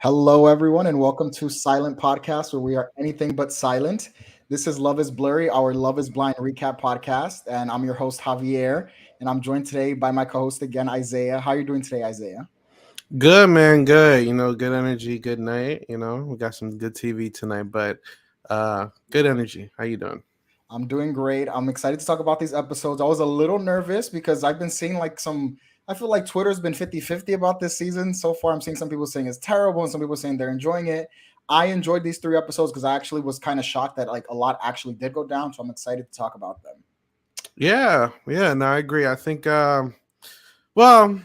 Hello, everyone, and welcome to Silent Podcast, where we are anything but silent. This is Love is Blurry, our Love is Blind recap podcast, and I'm your host, Javier, and I'm joined today by my co-host again, Isaiah. How are you doing today, Isaiah? Good, man. Good. Good energy. Good night. We got some good TV tonight, but good energy. How you doing? I'm doing great. I'm excited to talk about these episodes. I was a little nervous because I've been seeing I feel like Twitter's been 50-50 about this season. So far, I'm seeing some people saying it's terrible and some people saying they're enjoying it. I enjoyed these three episodes because I actually was kind of shocked that like a lot actually did go down. So I'm excited to talk about them. Yeah. No, I agree. I think well,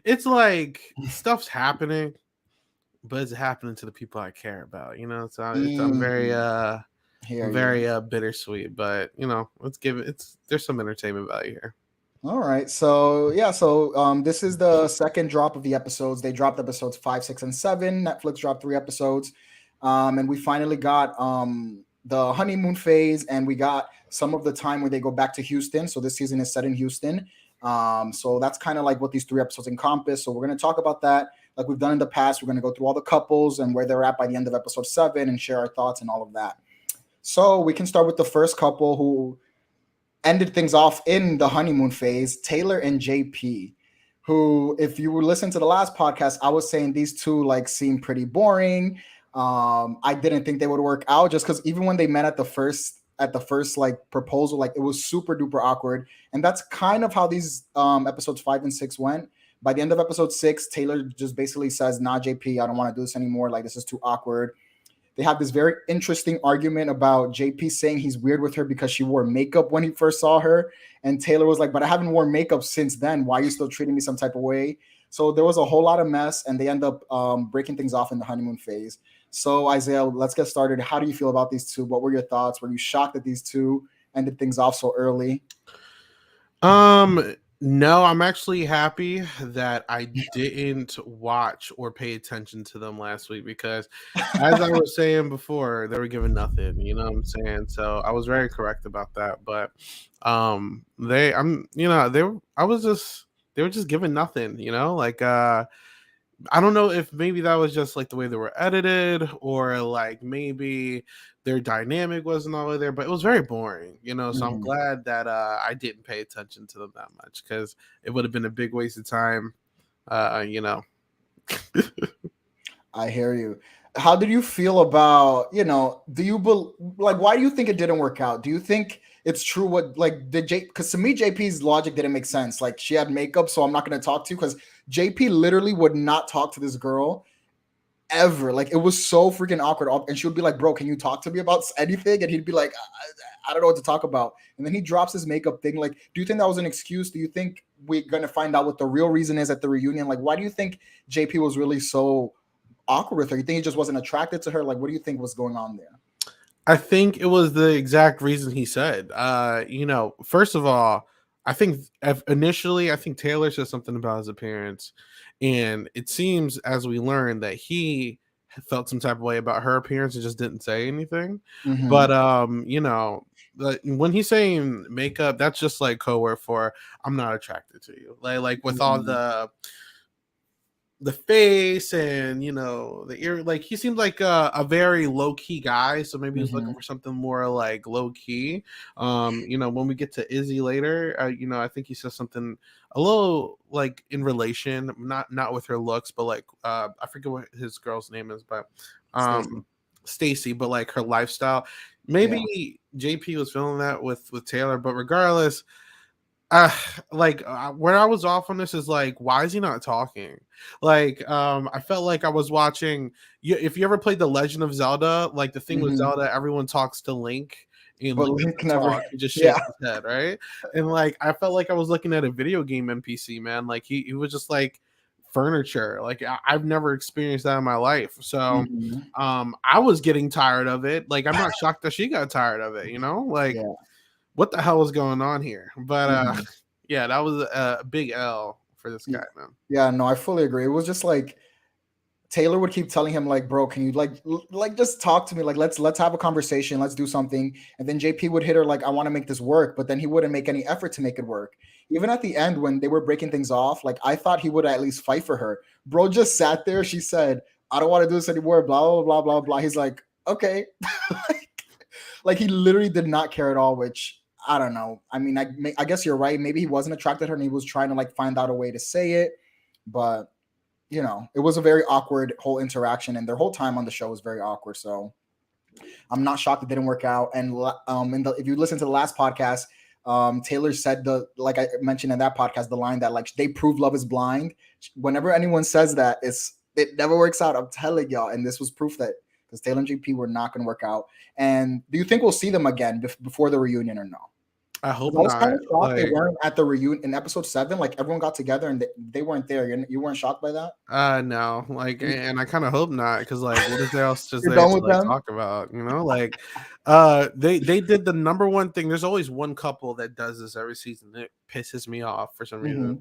it's like stuff's happening, but it's happening to the people I care about, So I'm very Mhm. I'm Hear you. very bittersweet, but let's give it it's there's some entertainment value here. All right. This is the second drop of the episodes. They dropped episodes 5, 6, and 7. Netflix dropped 3 episodes. And we finally got the honeymoon phase, and we got some of the time where they go back to Houston. So this season is set in Houston. So that's kind of like what these 3 episodes encompass. So we're going to talk about that like we've done in the past. We're going to go through all the couples and where they're at by the end of episode 7 and share our thoughts and all of that. So we can start with the first couple who ended things off in the honeymoon phase, Taylor and JP, who, if you were listening to the last podcast, I was saying these two like seem pretty boring. I didn't think they would work out just because even when they met at the first like proposal, like it was super duper awkward. And that's kind of how these episodes 5 and 6 went. By the end of episode 6, Taylor just basically says, "Nah, JP, I don't want to do this anymore. Like this is too awkward." They have this very interesting argument about JP saying he's weird with her because she wore makeup when he first saw her. And Taylor was like, "But I haven't worn makeup since then. Why are you still treating me some type of way?" So there was a whole lot of mess, and they end up breaking things off in the honeymoon phase. So, Isaiah, let's get started. How do you feel about these two? What were your thoughts? Were you shocked that these two ended things off so early? No, I'm actually happy that I didn't watch or pay attention to them last week because, as I was saying before, they were giving nothing. You know what I'm saying? So I was very correct about that. But they, I'm, they were, I was just, they were just giving nothing. I don't know if maybe that was just like the way they were edited or like maybe their dynamic wasn't all the way there, but it was very boring, So I'm Mhm. glad that I didn't pay attention to them that much because it would have been a big waste of time, uh, you know. I hear you. How did you feel about, do you like why do you think it didn't work out? Do you think it's true what like did J because to me JP's logic didn't make sense. Like she had makeup, so I'm not gonna talk to you because JP literally would not talk to this girl ever. Like it was so freaking awkward. And she would be like, "Bro, can you talk to me about anything?" And he'd be like, I don't know what to talk about. And then he drops his makeup thing. Like, do you think that was an excuse? Do you think we're gonna find out what the real reason is at the reunion? Like, why do you think JP was really so awkward with her? You think he just wasn't attracted to her? Like, what do you think was going on there? I think it was the exact reason he said. First of all, I think initially, I think Taylor said something about his appearance, and it seems as we learned that he felt some type of way about her appearance and just didn't say anything. Mm-hmm. But when he's saying makeup, that's just like code word for I'm not attracted to you. Like with all Mm-hmm. the face and the ear, like he seemed like a very low-key guy, so maybe he was Mm-hmm. looking for something more like low-key. When we get to Izzy later, I think he says something a little like in relation, not with her looks, but like I forget what his girl's name is, but Stacey. Stacy, but like her lifestyle. Yeah. Maybe JP was feeling that with Taylor, but regardless, where I was off on this is like, why is he not talking? I felt like I was watching. If you ever played The Legend of Zelda, like the thing with Mm-hmm. Zelda, everyone talks to Link, and But Link Link doesn't never. talk; he just Yeah. shakes his head, right? And like, I felt like I was looking at a video game NPC, man. Like he was just like furniture. Like I've never experienced that in my life, so Mm-hmm. I was getting tired of it. Like I'm not shocked that she got tired of it. Like Yeah. what the hell is going on here? But Mm-hmm. yeah, that was a big L for this guy, man. Yeah. No, I fully agree. It was just like Taylor would keep telling him like, "Bro, can you like just talk to me? Like let's have a conversation. Let's do something." And then JP would hit her like, "I want to make this work," but then he wouldn't make any effort to make it work. Even at the end when they were breaking things off, like I thought he would at least fight for her. Bro just sat there. She said, I don't want to do this anymore. Blah blah blah blah blah. He's like, okay, like he literally did not care at all. Which I don't know. I mean, I guess you're right. Maybe he wasn't attracted to her and he was trying to like find out a way to say it, but you know, it was a very awkward whole interaction, and their whole time on the show was very awkward. So I'm not shocked it didn't work out. And if you listen to the last podcast, Taylor said like I mentioned in that podcast, the line that like they prove love is blind. Whenever anyone says that, it never works out. I'm telling y'all, and this was proof that because Taylor and JP were not going to work out. And do you think we'll see them again before the reunion or no? I hope I was not. kind of shocked they weren't at the reunion in episode 7. Like everyone got together and they weren't there. You weren't shocked by that? No, like, and I kind of hope not, because like, what is there else just You're there done to with like them? talk about? You know, like, they did the number one thing. There's always one couple that does this every season. It pisses me off for some reason.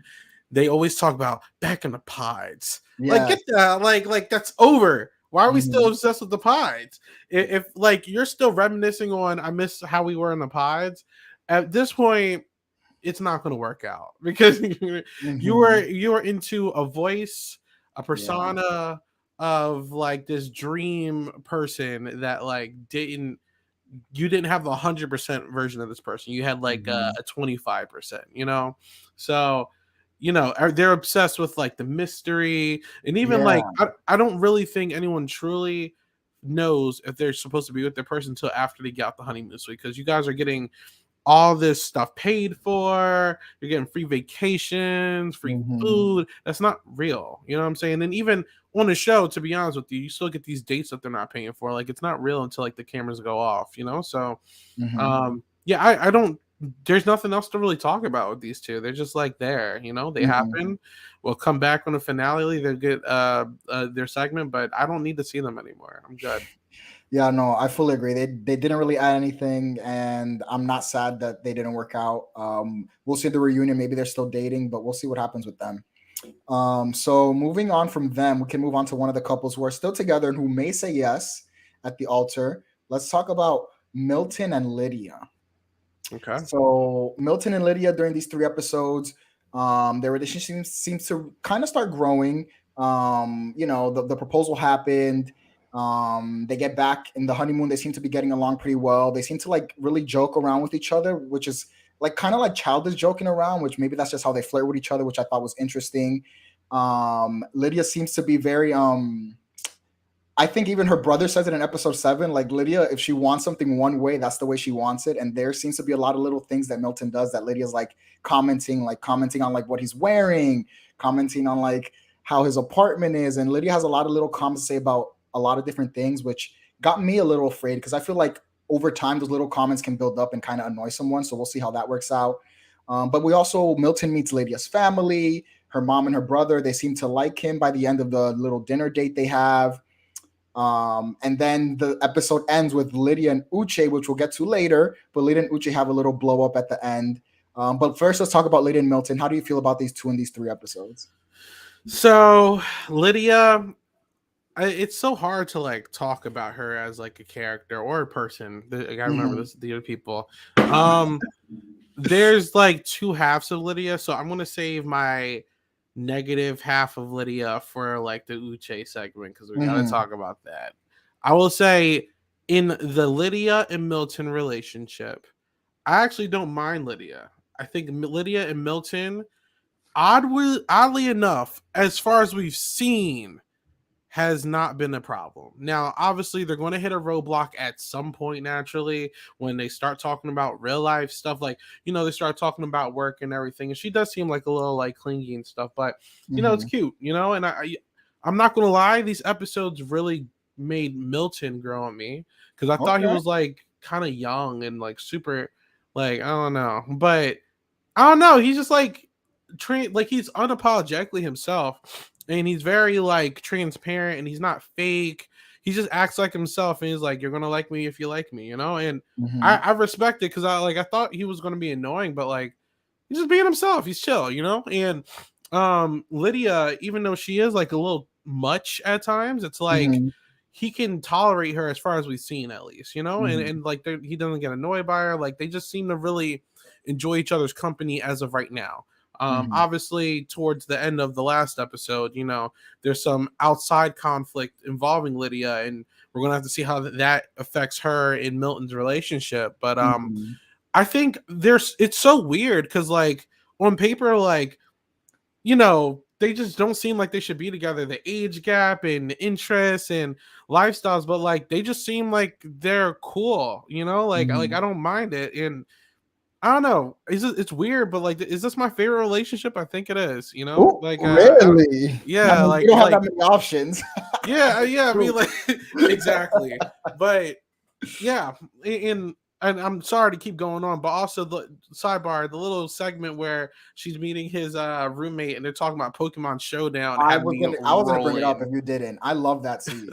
They always talk about back in the pods. Like, get that, like that's over. Why are we still obsessed with the pods? If like you're still reminiscing on I miss how we were in the pods, at this point, it's not going to work out because you were into a voice, a persona of like this dream person that like you didn't have the 100% version of this person. You had like a 25%, you know? So, you know, they're obsessed with like the mystery, and even like, I don't really think anyone truly knows if they're supposed to be with their person until after they get out the honeymoon suite, because you guys are getting all this stuff paid for, you're getting free vacations, free food. That's not real, you know what I'm saying? And even on the show, to be honest with you, you still get these dates that they're not paying for. Like, it's not real until like the cameras go off, you know? So yeah, I don't, there's nothing else to really talk about with these two. They're just like there, you know, they happen. We'll come back on the finale, they'll get their segment, but I don't need to see them anymore. I'm good. Yeah, no, I fully agree. They didn't really add anything, and I'm not sad that they didn't work out. We'll see the reunion. Maybe they're still dating, but we'll see what happens with them. So moving on from them, we can move on to one of the couples who are still together and who may say yes at the altar. Let's talk about Milton and Lydia. Okay. So Milton and Lydia during these 3 episodes, their relationship seems to kind of start growing. You know, the proposal happened. They get back in the honeymoon. They seem to be getting along pretty well. They seem to like really joke around with each other, which is like kind of like childish joking around, which maybe that's just how they flirt with each other, which I thought was interesting. Lydia seems to be very I think even her brother says it in episode 7, like Lydia, if she wants something one way, that's the way she wants it. And there seems to be a lot of little things that Milton does that Lydia's like commenting on like what he's wearing, commenting on like how his apartment is. And Lydia has a lot of little comments to say about a lot of different things, which got me a little afraid because I feel like over time, those little comments can build up and kind of annoy someone. So we'll see how that works out. But Milton meets Lydia's family, her mom and her brother. They seem to like him by the end of the little dinner date they have. And then the episode ends with Lydia and Uche, which we'll get to later. But Lydia and Uche have a little blow up at the end. But first, let's talk about Lydia and Milton. How do you feel about these two in these 3 episodes? So Lydia, it's so hard to like talk about her as like a character or a person. I gotta remember this, the other people. There's like 2 halves of Lydia, so I'm gonna save my negative half of Lydia for like the Uche segment because we gotta talk about that. I will say in the Lydia and Milton relationship, I actually don't mind Lydia. I think Lydia and Milton, oddly enough, as far as we've seen, has not been a problem. Now, obviously, they're going to hit a roadblock at some point naturally when they start talking about real life stuff. Like, you know, they start talking about work and everything. And she does seem like a little like clingy and stuff, but you know, it's cute, you know. And I'm not going to lie, these episodes really made Milton grow on me because I thought he was like kind of young and like super, like, I don't know, but I don't know. He's just like like he's unapologetically himself. And he's very like transparent and he's not fake. He just acts like himself and he's like, you're gonna like me if you like me, you know? And I respect it because I thought he was gonna be annoying, but like he's just being himself. He's chill, you know? And Lydia, even though she is like a little much at times, it's like he can tolerate her as far as we've seen at least, you know? And like he doesn't get annoyed by her. Like they just seem to really enjoy each other's company as of right now. Obviously, towards the end of the last episode, there's some outside conflict involving Lydia, and we're gonna have to see how that affects her and Milton's relationship. But I think it's so weird because, like, on paper, like, they just don't seem like they should be together. The age gap and interests and lifestyles, but like they just seem like they're cool, like I don't mind it. And I don't know, it's weird, but like, is this my favorite relationship? I think it is, Ooh, like really? yeah, like you don't have that many options. yeah, I mean, like exactly. But yeah, and I'm sorry to keep going on, but also the sidebar, the little segment where she's meeting his roommate and they're talking about Pokemon Showdown. I was gonna bring it up if you didn't. I love that scene.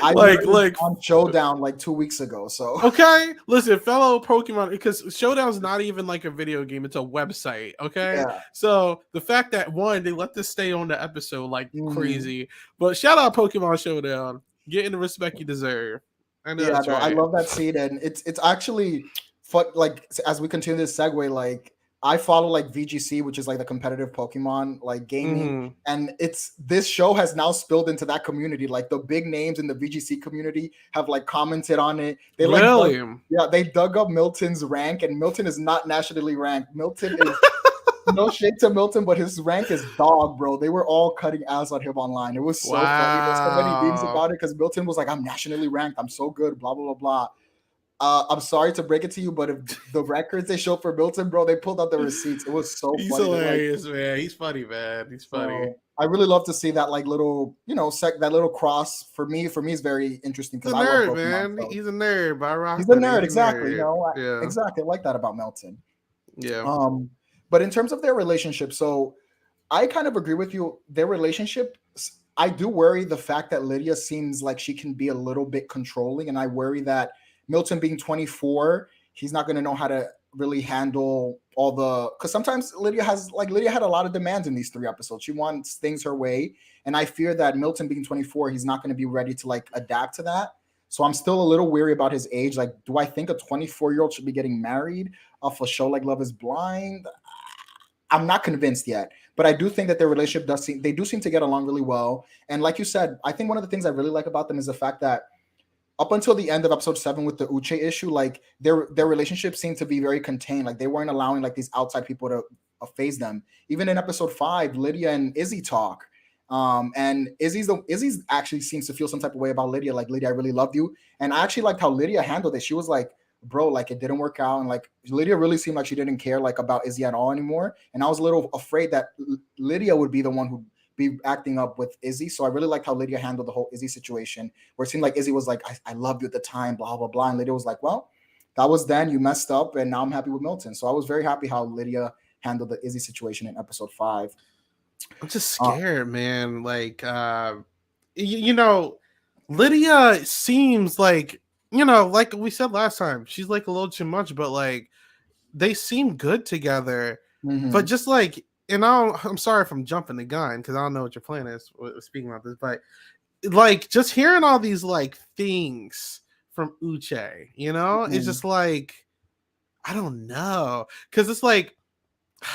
I like on Showdown like 2 weeks ago. So okay, listen, fellow Pokemon, because Showdown's not even like a video game; it's a website. Okay, yeah. So the fact that they let this stay on the episode like crazy, but shout out Pokemon Showdown, getting the respect you deserve. I know that's right. I love that scene, and it's actually fun. Like as we continue this segue, like I follow like VGC, which is like the competitive Pokemon like gaming, and this show has now spilled into that community. Like the big names in the VGC community have like commented on it. They really, they dug up Milton's rank, and Milton is not nationally ranked. Milton is. No shade to Milton, but his rank is dog, bro. They were all cutting ass on him online. It was so funny. There's so many memes about it because Milton was like, "I'm nationally ranked. I'm so good." Blah blah blah blah. I'm sorry to break it to you, but if the records they showed for Milton, bro, they pulled out the receipts. It was so He's funny. hilarious, man. He's funny, man. He's funny. I really love to see that, like little, that little cross. For me, is very interesting because I nerd, love Pokemon, man. So. He's a nerd, by rock. He's a nerd, exactly. Yeah, exactly. I like that about Milton. Yeah. But in terms of their relationship, so I kind of agree with you. Their relationship, I do worry the fact that Lydia seems like she can be a little bit controlling, and I worry that Milton being 24, he's not going to know how to really handle all because sometimes Lydia had a lot of demands in these 3 episodes. She wants things her way, and I fear that Milton being 24, he's not going to be ready to like adapt to that. So I'm still a little weary about his age. Like, do I think a 24-year-old should be getting married off a show like Love is Blind? I'm not convinced yet, but I do think that their relationship they do seem to get along really well. And like you said, I think one of the things I really like about them is the fact that up until the end of episode 7 with the Uche issue, like their relationship seemed to be very contained. Like they weren't allowing like these outside people to phase them. Even in episode 5, Lydia and Izzy talk. And Izzy's actually seems to feel some type of way about Lydia. Like, Lydia, I really loved you. And I actually liked how Lydia handled it. She was like, bro, like it didn't work out. And like Lydia really seemed like she didn't care like about Izzy at all anymore. And I was a little afraid that Lydia would be the one who'd be acting up with Izzy. So I really liked how Lydia handled the whole Izzy situation, where it seemed like Izzy was like, I loved you at the time, blah, blah, blah. And Lydia was like, well, that was then, you messed up, and now I'm happy with Milton. So I was very happy how Lydia handled the Izzy situation in episode 5. I'm just scared, man. Like, Lydia seems like, like we said last time, she's like a little too much, but like they seem good together. But just like, and I'm sorry if I'm jumping the gun because I don't know what your plan is speaking about this, but like just hearing all these like things from Uche, it's just like, I don't know, because it's like,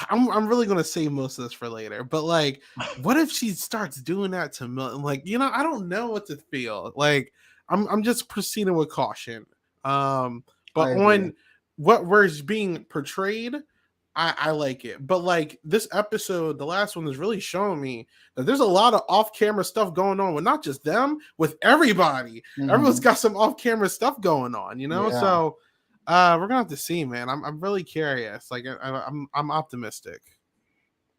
I'm really gonna save most of this for later, but like, what if she starts doing that to Milton? Like, I don't know what to feel. Like, I'm just proceeding with caution. But on what was being portrayed, I like it. But like this episode, the last one, is really showing me that there's a lot of off-camera stuff going on with not just them, with everybody. Everyone's got some off-camera stuff going on, So. We're gonna have to see, man. I'm really curious. Like, I'm optimistic.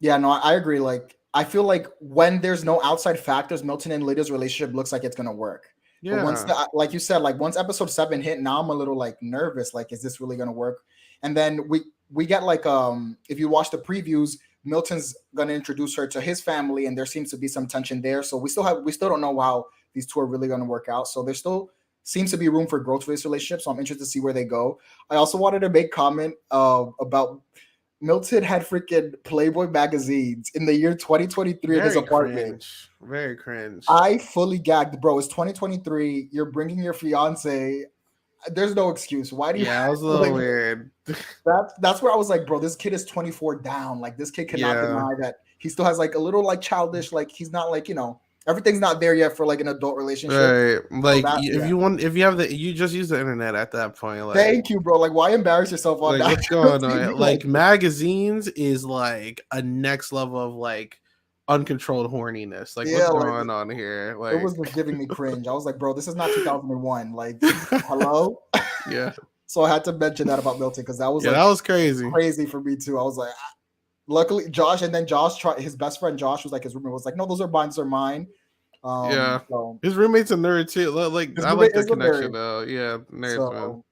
Yeah, no, I agree. Like, I feel like when there's no outside factors, Milton and Lydia's relationship looks like it's gonna work. Yeah. But once, like you said, like once episode 7 hit, now I'm a little like nervous. Like, is this really gonna work? And then we get like if you watch the previews, Milton's gonna introduce her to his family, and there seems to be some tension there. So we still don't know how these two are really gonna work out. So there's still seems to be room for growth for this relationship, so I'm interested to see where they go. I also wanted to make comment about Milton had freaking Playboy magazines in the year 2023 in his apartment. Very cringe. I fully gagged, bro. It's 2023. You're bringing your fiance there's no excuse. Why do you Yeah, it was a little like weird. that's where I was like, bro, this kid is 24 down. Like this kid cannot Yeah. deny that he still has like a little like childish, like he's not like, everything's not there yet for like an adult relationship. Right. So Like that, yeah. if you have you just use the internet at that point. Thank you, bro. Like, why embarrass yourself on What's national going TV? on? Like magazines is like a next level of like uncontrolled horniness. Like Yeah, what's like going on here? it Like was just giving me cringe. I was like, bro, this is not 2001. Like, hello. yeah. So I had to mention that about Milton because that was Yeah, like that was crazy. crazy for me too. I was like, luckily Josh, and then Josh tried, his best friend Josh was like, his roommate was like, no, those are mine, those are mine. Yeah. So His roommate's a nerd too. Like his I roommate like the is a connection nerd. though. Yeah, nerds, man.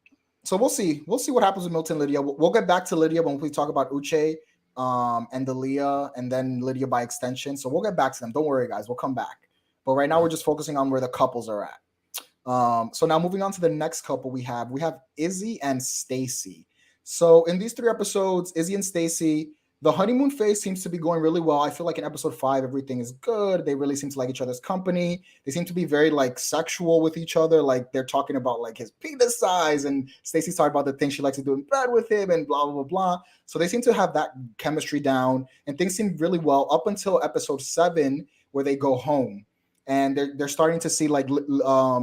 So we'll see. We'll see what happens with Milton and Lydia. We'll get back to Lydia when we talk about Uche, and the Leah, and then Lydia by extension. So we'll get back to them. Don't worry, guys. We'll come back. But right now we're just focusing on where the couples are at. So now moving on to the next couple we have Izzy and Stacy. So in these 3 episodes, Izzy and Stacy, the honeymoon phase seems to be going really well. I feel like in episode 5, everything is good. They really seem to like each other's company. They seem to be very like sexual with each other. Like they're talking about like his penis size, and Stacy's talking about the things she likes to do in bed with him, and blah blah blah blah. So they seem to have that chemistry down, and things seem really well up until episode 7, where they go home, and they're starting to see like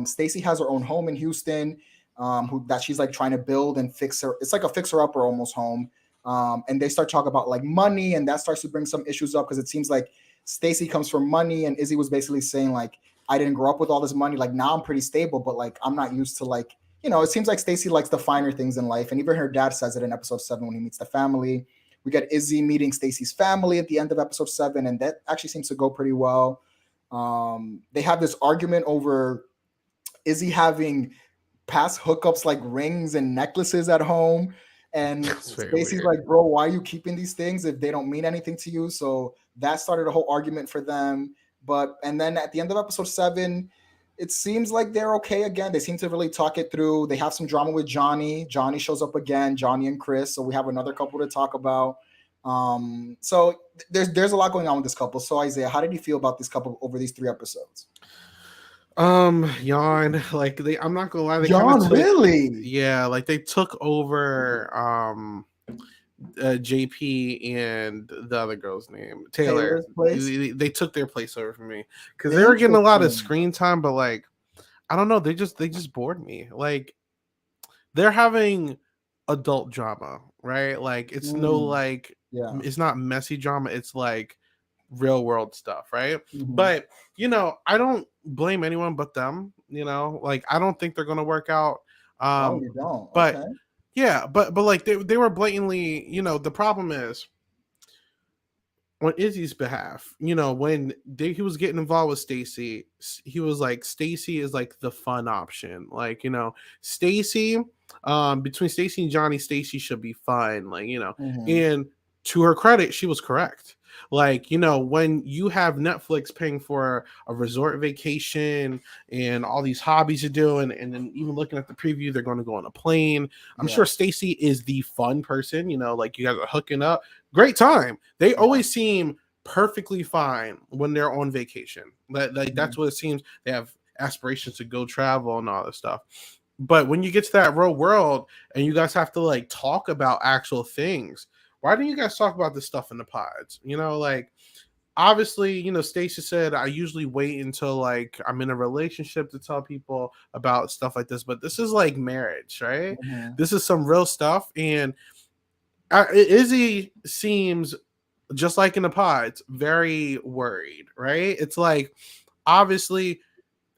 Stacy has her own home in Houston, that she's like trying to build and fix her. It's like a fixer upper almost home. And they start talking about like money, and that starts to bring some issues up because it seems like Stacy comes from money, and Izzy was basically saying like, I didn't grow up with all this money. Like now I'm pretty stable, but like I'm not used to like, it seems like Stacy likes the finer things in life. And even her dad says it in episode 7 when he meets the family. We get Izzy meeting Stacy's family at the end of episode 7, and that actually seems to go pretty well. They have this argument over Izzy having past hookups like rings and necklaces at home. And Stacy's like, bro, why are you keeping these things if they don't mean anything to you? So that started a whole argument for them. And then at the end of episode 7, it seems like they're okay again. They seem to really talk it through. They have some drama with Johnny. Johnny shows up again, Johnny and Chris. So we have another couple to talk about. So there's a lot going on with this couple. So Isaiah, how did you feel about this couple over these 3 episodes? Yawn. Like I'm not gonna lie, they really? Yeah, like they took over JP and the other girl's name, Taylor. They took their place over from me because they were getting a lot of screen time, but like I don't know, they just bored me. Like they're having adult drama, right? Like it's no like it's not messy drama, it's like real world stuff, right? But I don't blame anyone but them. Like I don't think they're gonna work out. You don't. But okay. Yeah, but like they were blatantly, the problem is on Izzy's behalf, when he was getting involved with Stacy, he was like, Stacy is like the fun option. Like, Stacy, between Stacy and Johnny, Stacy should be fun. Like, and to her credit, she was correct. Like, when you have Netflix paying for a resort vacation and all these hobbies you're doing, and then even looking at the preview, they're going to go on a plane. I'm sure Stacy is the fun person, like you guys are hooking up. Great time. They always seem perfectly fine when they're on vacation. That's what it seems. They have aspirations to go travel and all this stuff. But when you get to that real world and you guys have to like talk about actual things, why don't you guys talk about this stuff in the pods? Like obviously, Stacy said, I usually wait until like I'm in a relationship to tell people about stuff like this, but this is like marriage, right? This is some real stuff. And Izzy seems, just like in the pods, very worried, right? It's like, obviously,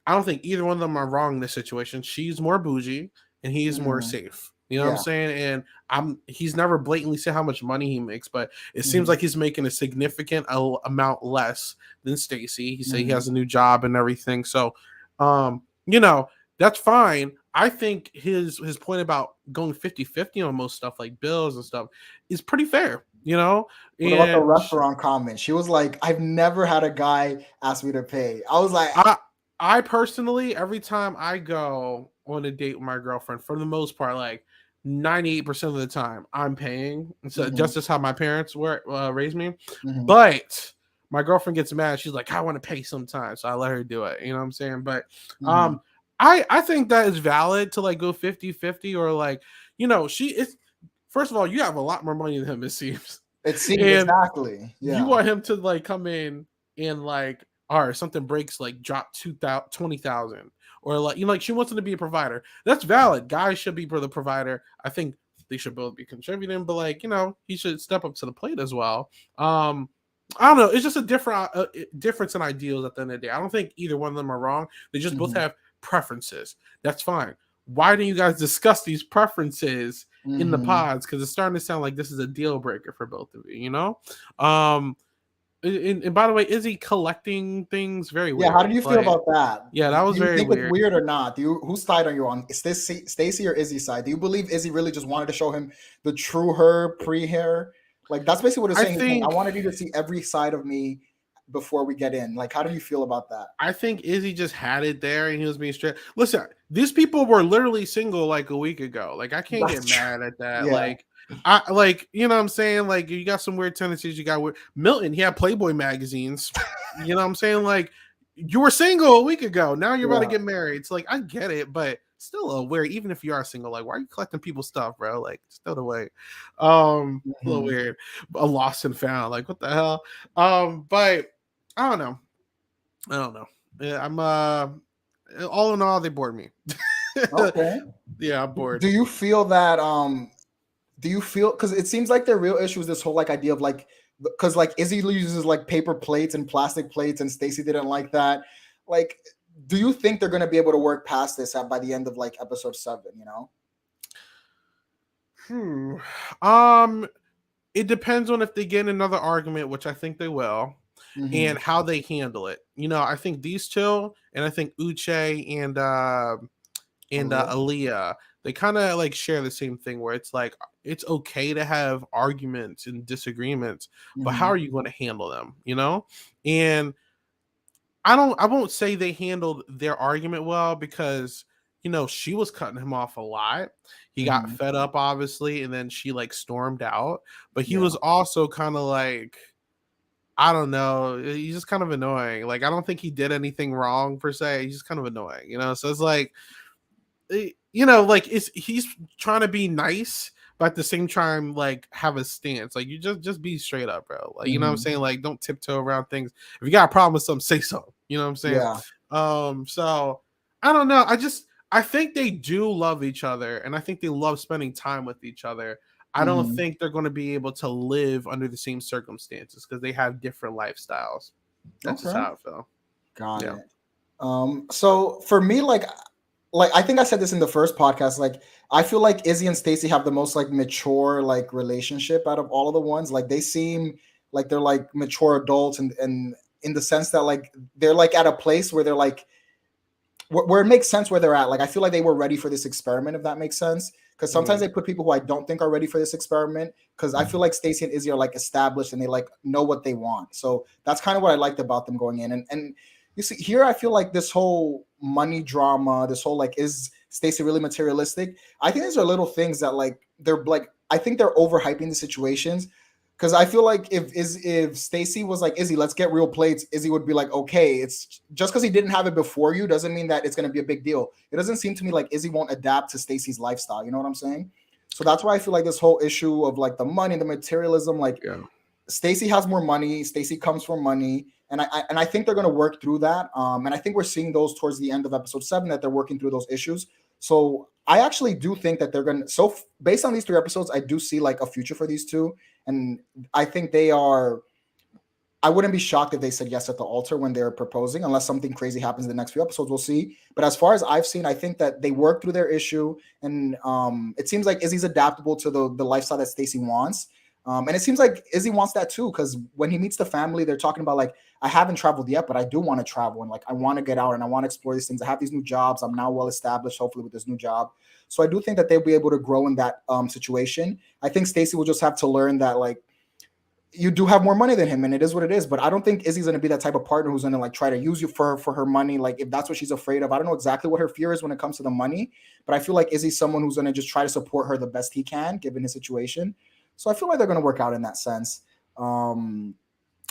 I don't think either one of them are wrong in this situation. She's more bougie and he's more safe. You know what I'm saying? And he's never blatantly said how much money he makes, but it seems like he's making a significant amount less than Stacy. He said he has a new job and everything. So, that's fine. I think his point about going 50-50 on most stuff like bills and stuff is pretty fair, What about the restaurant comment? She was like, I've never had a guy ask me to pay. I was like, I personally, every time I go on a date with my girlfriend, for the most part, like 98% of the time, I'm paying. So just as how my parents raised me. But my girlfriend gets mad. She's like, I want to pay sometimes. So I let her do it. You know what I'm saying? But I think that is valid to like go 50-50 or like, she is. First of all, you have a lot more money than him, it seems. It seems And exactly. you Yeah. want him to like come in and like, all right, something breaks, like drop 20,000, or like, like she wants him to be a provider. That's valid. Guys should be the provider. I think they should both be contributing, but like, he should step up to the plate as well. I don't know. It's just a difference in ideals at the end of the day. I don't think either one of them are wrong. They just both have preferences. That's fine. Why don't you guys discuss these preferences in the pods? Because it's starting to sound like this is a deal breaker for both of you, and by the way, is he collecting things? Very weird. Yeah, how do you feel about that? Yeah, that was do you very think weird. it's weird or not? Whose side are you on? Is this Stacey or Izzy's side? Do you believe Izzy really just wanted to show him the true her pre-hair? Like that's basically what it's saying. He's saying, I wanted you to see every side of me before we get in. Like, how do you feel about that? I think Izzy just had it there and he was being straight. Listen, these people were literally single like a week ago. Like, I can't get mad at that. Yeah. Like, I like, you know what I'm saying? Like, you got some weird tendencies. You got Milton, he had Playboy magazines. You know what I'm saying? Like, you were single a week ago. Now you're about to get married. It's like, I get it, but still a weird. Even if you are single, like, why are you collecting people's stuff, bro? Like, just throw it away. A little weird. A lost and found. Like, what the hell? But I don't know. Yeah, I'm all in all, they bored me. Okay. Yeah, I'm bored. Do you feel that because it seems like their real issue is this whole like idea of like, because like Izzy uses like paper plates and plastic plates and Stacey didn't like that. Like, do you think they're going to be able to work past this by the end of like episode 7, It depends on if they get another argument, which I think they will, and how they handle it. I think these two, and I think Uche and Aaliyah, they kind of like share the same thing where it's like, it's okay to have arguments and disagreements, but how are you going to handle them? And I won't say they handled their argument well because, she was cutting him off a lot. He got fed up, obviously, and then she like stormed out, but he was also kind of like, I don't know. He's just kind of annoying. Like, I don't think he did anything wrong per se. He's just kind of annoying, So it's like, like he's trying to be nice, but at the same time, like, have a stance. Like, you just be straight up, bro. Like, you know what I'm saying? Like, don't tiptoe around things. If you got a problem with something, say so. You know what I'm saying? Yeah. So I don't know. I think they do love each other, and I think they love spending time with each other. I don't think they're going to be able to live under the same circumstances because they have different lifestyles. That's just how I feel. Got it. So for me, like I think I said this in the first podcast, like I feel like Izzy and Stacey have the most like mature like relationship out of all of the ones. Like they seem like they're like mature adults and in the sense that like they're like at a place where they're like where it makes sense where they're at. Like I feel like they were ready for this experiment, if that makes sense. Because sometimes they put people who I don't think are ready for this experiment. Because I feel like Stacey and Izzy are like established and they like know what they want. So that's kind of what I liked about them going in. And you see here, I feel like this whole money drama, this whole like, is Stacey really materialistic? I think these are little things that like they're like, I think they're overhyping the situations. Because I feel like if Stacey was like, Izzy, let's get real plates, Izzy would be like, okay, it's just because he didn't have it before you doesn't mean that it's going to be a big deal. It doesn't seem to me like Izzy won't adapt to Stacey's lifestyle. You know what I'm saying? So that's why I feel like this whole issue of like the money, the materialism, like Stacey has more money. Stacey comes from money. And I think they're going to work through that. And I think we're seeing those towards the end of episode 7 that they're working through those issues. So I actually do think that they're going to, so based on these 3 episodes, I do see like a future for these two. And I think they are, I wouldn't be shocked if they said yes at the altar when they're proposing, unless something crazy happens in the next few episodes. We'll see. But as far as I've seen, I think that they work through their issue. And it seems like Izzy's adaptable to the lifestyle that Stacey wants. And it seems like Izzy wants that too, because when he meets the family, they're talking about like, I haven't traveled yet, but I do want to travel. And like, I want to get out and I want to explore these things. I have these new jobs. I'm now well established, hopefully with this new job. So I do think that they'll be able to grow in that situation. I think Stacey will just have to learn that like, you do have more money than him and it is what it is. But I don't think Izzy's going to be that type of partner who's going to like try to use you for her money. Like if that's what she's afraid of, I don't know exactly what her fear is when it comes to the money, but I feel like Izzy's someone who's going to just try to support her the best he can given his situation. So I feel like they're going to work out in that sense.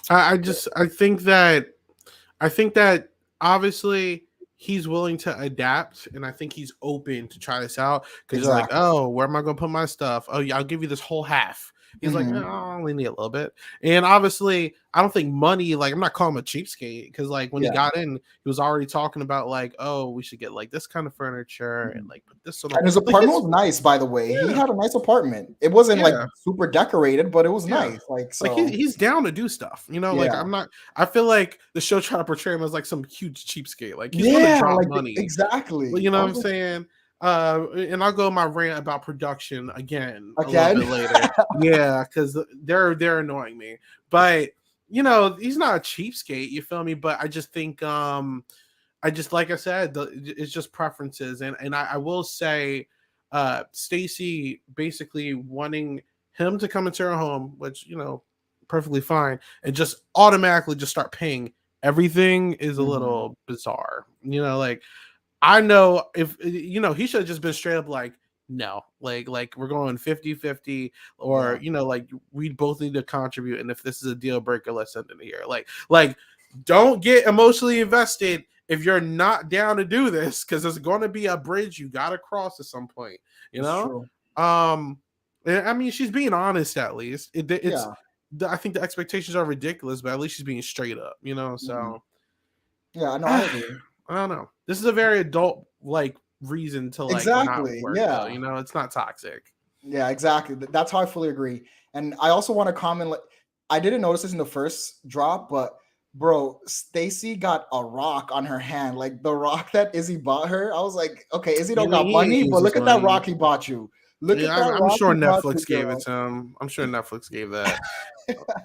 I think that obviously he's willing to adapt, and I think he's open to try this out because you're like, Exactly. oh, where am I going to put my stuff? Oh, yeah, I'll give you this whole half. He's like, oh, Mhm. I only need a little bit. And obviously, I don't think money, like, I'm not calling him a cheapskate because, like, when he Yeah. got in, he was already talking about, like, oh, we should get, like, this kind of furniture and, Mhm. like, put this on. And his Like, apartment was nice, by the way. He yeah, had a nice apartment. It wasn't like yeah. super decorated, but it was Yeah. nice. Like, Like so he's down to do stuff, you know. Like yeah. I'm not. I feel like the show trying to portray him as like some huge cheapskate. Like he's gonna Yeah, drop like money. Well, exactly. you know I what I'm was like, saying? And I'll go my rant about production again a little again? bit later. Yeah, because they're annoying me. But you know, he's not a cheapskate. You feel me? But I just think I just like I said, it's just preferences, and I will say, Stacy basically wanting him to come into her home, which you know, perfectly fine, and just automatically just start paying everything is a Mhm. little bizarre. You know, like I know if you know he should have just been straight up like no, like we're going 50-50 or Yeah. you know like we both need to contribute and if this is a deal breaker let's send it here. Like don't get emotionally invested if you're not down to do this cuz there's going to be a bridge you got to cross at some point, you It's know? true. Um I mean she's being honest at least. It's Yeah. I think the expectations are ridiculous, but at least she's being straight up, you know? Mhm. So Yeah, no, I I agree. don't know. This is a very adult like reason to like not Exactly. work though. Yeah. You know, it's not toxic. Yeah, exactly. That's how I fully agree. And I also want to comment like I didn't notice this in the first drop, but bro, Stacy got a rock on her hand. Like the rock that Izzy bought her. I was like, okay, Izzy You don't know, got he ain't money, use but his look at that rock money. he bought you. Look at Yeah, that I'm rock sure he bought you, Netflix gave it girl. to him. I'm sure Netflix gave that.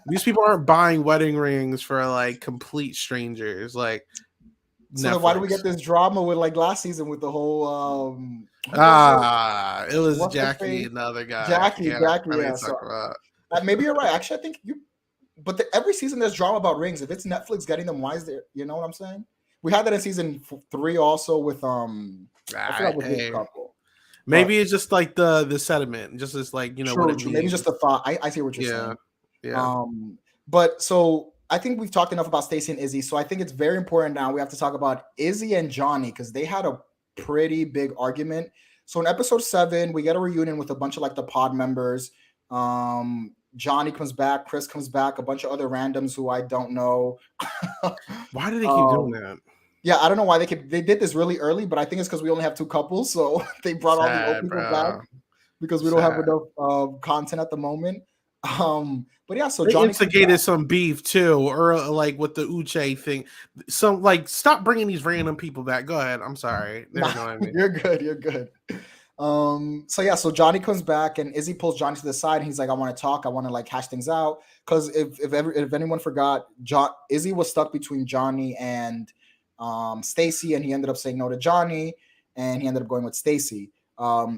These people aren't buying wedding rings for like complete strangers. Like So then why do we Netflix. get this drama with like last season with the whole who was it? It was What's her Jackie, face? another guy. Jackie, Yeah, Jackie, I yeah. didn't So talk about. maybe you're right. Actually, I think you but every season there's drama about rings. If it's Netflix getting them, why is there? You know what I'm saying? We had that in season three also with I forgot with which Hey, couple, but maybe it's just like the sediment, just as like you know what true, it true. Maybe just means. a thought. I see what you're Yeah, saying. yeah. But so I think we've talked enough about Stacey and Izzy. So I think it's very important now we have to talk about Izzy and Johnny because they had a pretty big argument. So in episode 7, we get a reunion with a bunch of like the pod members. Johnny comes back, Chris comes back, a bunch of other randoms who I don't know. Why do they keep doing um, that? yeah, I don't know why they did this really early, but I think it's because we only have 2 couples, so they brought all the old Sad, people back bro. because we don't have Sad. enough content at the moment. But yeah, so They Johnny comes back. instigated some beef too, or like with the Uche thing. Some like stop bringing these random people back. Go ahead. I'm sorry. They're Nah, annoying me. you're good. You're good. So yeah, so Johnny comes back and Izzy pulls Johnny to the side and he's like, I want to talk, I want to like hash things out. Because if anyone forgot, Izzy was stuck between Johnny and Stacy, and he ended up saying no to Johnny, and he ended up going with Stacy.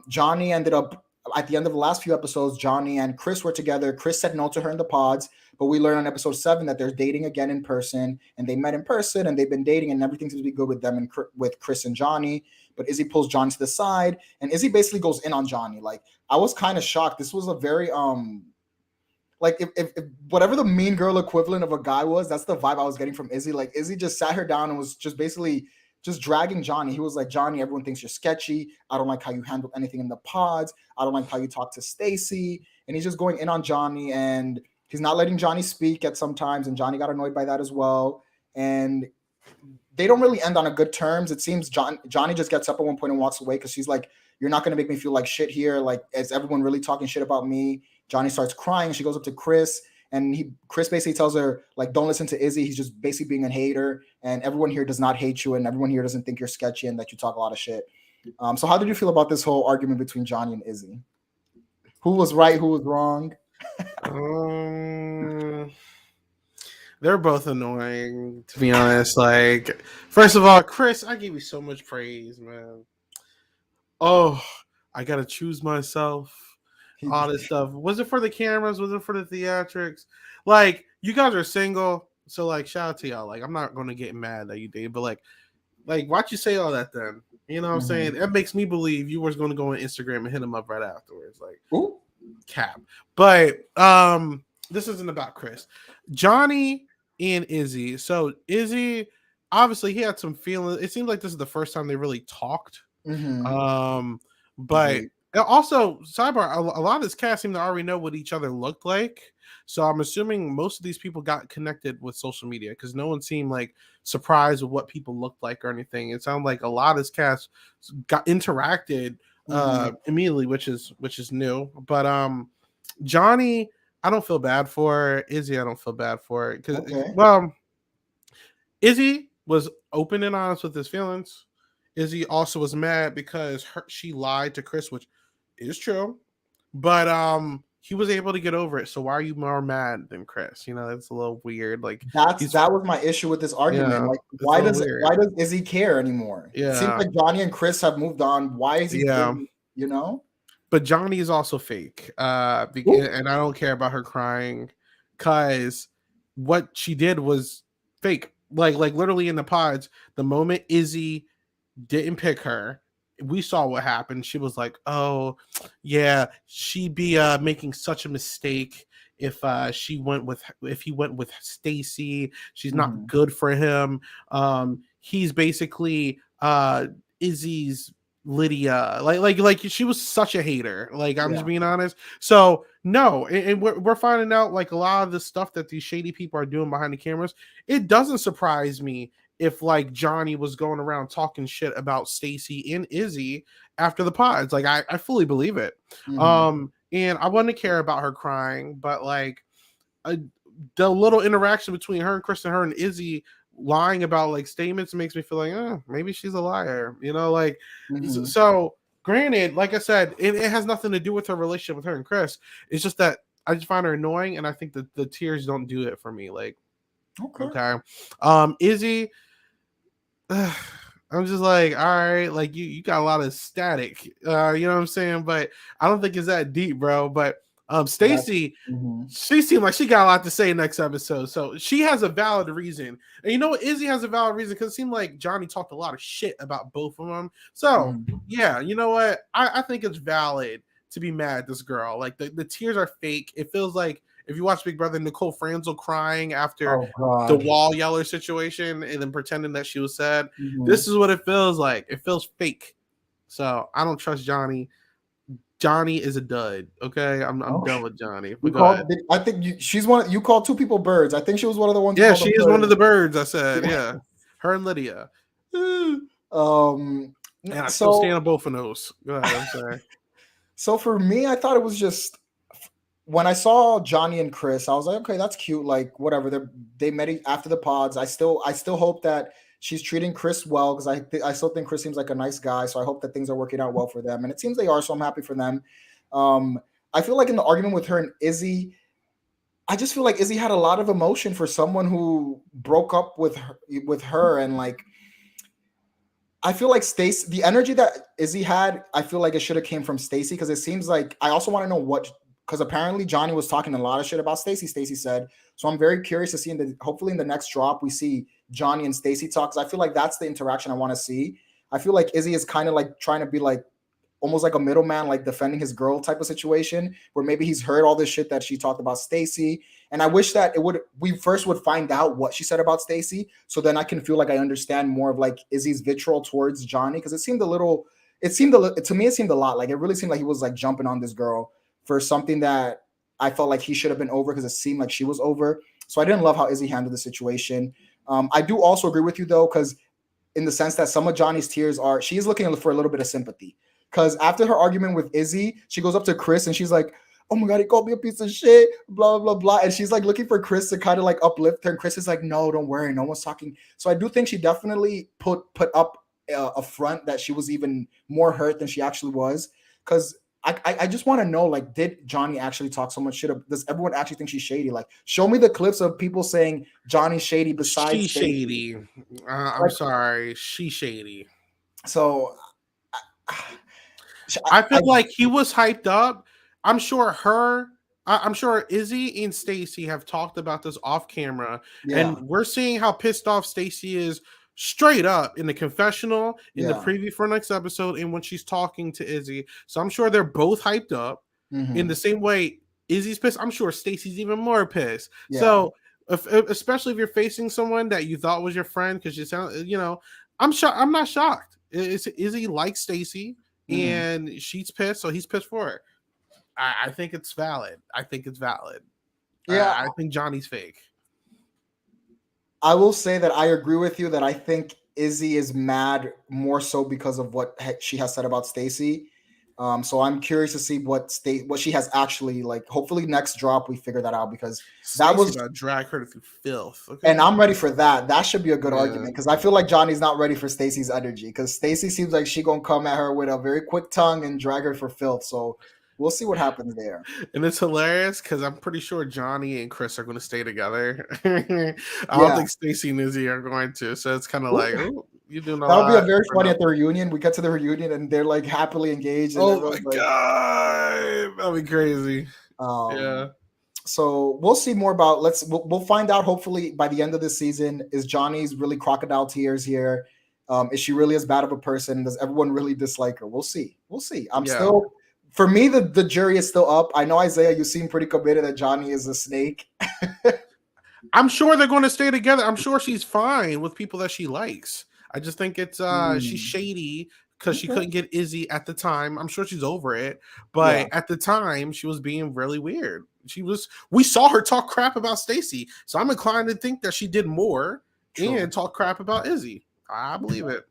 Johnny ended up at the end of the last few episodes, Johnny and Chris were together. Chris said no to her in the pods, but we learned on episode 7 that they're dating again in person, and they met in person and they've been dating, and everything seems to be good with them and with Chris and Johnny. But Izzy pulls Johnny to the side, and Izzy basically goes in on Johnny. Like I was kind of shocked. This was a very like if whatever the mean girl equivalent of a guy was, that's the vibe I was getting from Izzy. Like Izzy just sat her down and was just basically just dragging Johnny. He was like, Johnny, everyone thinks you're sketchy. I don't like how you handle anything in the pods. I don't like how you talk to Stacy. And he's just going in on Johnny, and he's not letting Johnny speak at some times, and Johnny got annoyed by that as well. And they don't really end on a good terms. It seems Johnny just gets up at one point and walks away because she's like, "You're not gonna make me feel like shit here. Like, is everyone really talking shit about me?" Johnny starts crying. She goes up to Chris, and Chris basically tells her like, "Don't listen to Izzy. He's just basically being a hater, and everyone here does not hate you, and everyone here doesn't think you're sketchy and that you talk a lot of shit." So how did you feel about this whole argument between Johnny and Izzy? Who was right? Who was wrong? Um, they're both annoying, to be honest. Like, first of all, Chris, I give you so much praise, man. Oh, I gotta choose myself. All this stuff. Was it for the cameras? Was it for the theatrics? Like, you guys are single, so like, shout out to y'all. Like, I'm not gonna get mad that you did, but like, why'd you say all that then? You know what I'm saying? That makes me believe you was gonna go on Instagram and hit him up right afterwards. Like, Ooh. cap. But this isn't about Chris. Johnny and Izzy. So Izzy, obviously he had some feelings. It seems like this is the first time they really talked. Mm-hmm. But also, sidebar, a lot of this cast seem to already know what each other looked like. So I'm assuming most of these people got connected with social media because no one seemed like surprised with what people looked like or anything. It sounded like a lot of this cast got interacted immediately, which is new. But Johnny, I don't feel bad for. Izzy, I don't feel bad for because well, Izzy was open and honest with his feelings. Izzy also was mad because she lied to Chris, which is true. But he was able to get over it. So why are you more mad than Chris? You know, that's a little weird. Like that was my issue with this argument. Yeah, like why does Izzy care anymore? Yeah. It seems like Johnny and Chris have moved on. Why is he caring, you know? But Johnny is also fake. And I don't care about her crying because what she did was fake. Like literally in the pods, the moment Izzy didn't pick her, we saw what happened. She was like, "Oh, yeah, she'd be making such a mistake if he went with Stacy. She's not good for him. He's basically Izzy's Lydia. Like she was such a hater. Like I'm just being honest. So no, and we're finding out like a lot of the stuff that these shady people are doing behind the cameras. It doesn't surprise me if like Johnny was going around talking shit about Stacy and Izzy after the pods. Like I fully believe it. And I wouldn't care about her crying, but like the little interaction between her and Kristen, her and Izzy lying about like statements makes me feel like, oh, maybe she's a liar, you know, like so granted, like I said, it has nothing to do with her relationship with her and Chris. It's just that I just find her annoying, and I think that the tears don't do it for me. Like okay. Izzy, I'm just like, all right, like you got a lot of static, you know what I'm saying? But I don't think it's that deep, bro. But Stacy, she seemed like she got a lot to say next episode, so she has a valid reason. And you know what, Izzy has a valid reason because it seemed like Johnny talked a lot of shit about both of them. So yeah, you know what, I think it's valid to be mad at this girl. Like the tears are fake. It feels like if you watch Big Brother, Nicole Franzel crying after the wall yeller situation and then pretending that she was sad. This is what it feels like. It feels fake. So I don't trust Johnny. Johnny is a dud. Okay, I'm done with Johnny. I think she's one. You called two people birds. I think she was one of the ones. Yeah, she is one of the birds. I said, yeah, her and Lydia. And I still stand on both of those. Go ahead. I'm sorry. So for me, I thought it was just when I saw Johnny and Chris, I was like, okay, that's cute. Like whatever. They met after the pods. I still hope that she's treating Chris well because I still think Chris seems like a nice guy. So I hope that things are working out well for them, and it seems they are. So I'm happy for them. I feel like in the argument with her and Izzy, I just feel like Izzy had a lot of emotion for someone who broke up with her, and like I feel like Stacy, the energy that Izzy had, I feel like it should have came from Stacy because it seems like I also want to know because apparently Johnny was talking a lot of shit about Stacy. Stacy said, so I'm very curious to see hopefully in the next drop we see Johnny and Stacy talk because I feel like that's the interaction I want to see. I feel like Izzy is kind of like trying to be like almost like a middleman, like defending his girl type of situation where maybe he's heard all this shit that she talked about Stacy. And I wish that we first would find out what she said about Stacy. So then I can feel like I understand more of like Izzy's vitriol towards Johnny. Cause to me, it seemed a lot. Like it really seemed like he was like jumping on this girl for something that I felt like he should have been over because it seemed like she was over. So I didn't love how Izzy handled the situation. I do also agree with you though, because in the sense that some of Johnny's tears she's looking for a little bit of sympathy. Because after her argument with Izzy, she goes up to Chris and she's like, oh my God, he called me a piece of shit, blah, blah, blah. And she's like looking for Chris to kind of like uplift her. And Chris is like, no, don't worry. No one's talking. So I do think she definitely put up a front that she was even more hurt than she actually was. Because I just want to know, like, did Johnny actually talk so much shit? Does everyone actually think she's shady? Like, show me the clips of people saying Johnny's shady besides she's shady. I'm sorry. She's shady. So I feel like he was hyped up. I'm sure Izzy and Stacy have talked about this off camera, and we're seeing how pissed off Stacy is straight up in the confessional, in the preview for next episode, and when she's talking to Izzy. So I'm sure they're both hyped up. In the same way Izzy's pissed, I'm sure Stacy's even more pissed. So especially if you're facing someone that you thought was your friend, because you sound, I'm not shocked. Izzy likes Stacy, Mhm. and she's pissed, so he's pissed for her. I think it's valid. I think it's valid. Yeah, I think Johnny's fake. I will say that I agree with you that I think Izzy is mad more so because of what she has said about Stacy. So I'm curious to see what she has actually like. Hopefully, next drop we figure that out because that Stacy was, about to drag her through filth. and Okay. I'm ready for that. That should be a good Yeah. argument because I feel like Johnny's not ready for Stacy's energy because Stacy seems like she gonna come at her with a very quick tongue and drag her for filth. So we'll see what happens there. And it's hilarious because I'm pretty sure Johnny and Chris are going to stay together. I don't Yeah, think Stacy and Izzy are going to. So it's kind of like, oh, you're doing a that'll be a lot very for funny at the nothing. reunion. We get to the reunion and they're like happily engaged and Oh my everyone's like, god, that'll be crazy. um, Yeah, so we'll see more about. We'll find out hopefully by the end of this season. Is Johnny's really crocodile tears here? Is she really as bad of a person? Does everyone really dislike her? We'll see. We'll see. I'm yeah. still, for me, the jury is still up. I know, Isaiah, you seem pretty committed that Johnny is a snake. I'm sure they're going to stay together. I'm sure she's fine with people that she likes. I just think it's she's Hmm. shady because she Okay. couldn't get Izzy at the time. I'm sure she's over it, Yeah. but at the time she was being really weird. We saw her talk crap about Stacy, so I'm inclined to think that she did more True. and talk crap about Izzy. I believe it.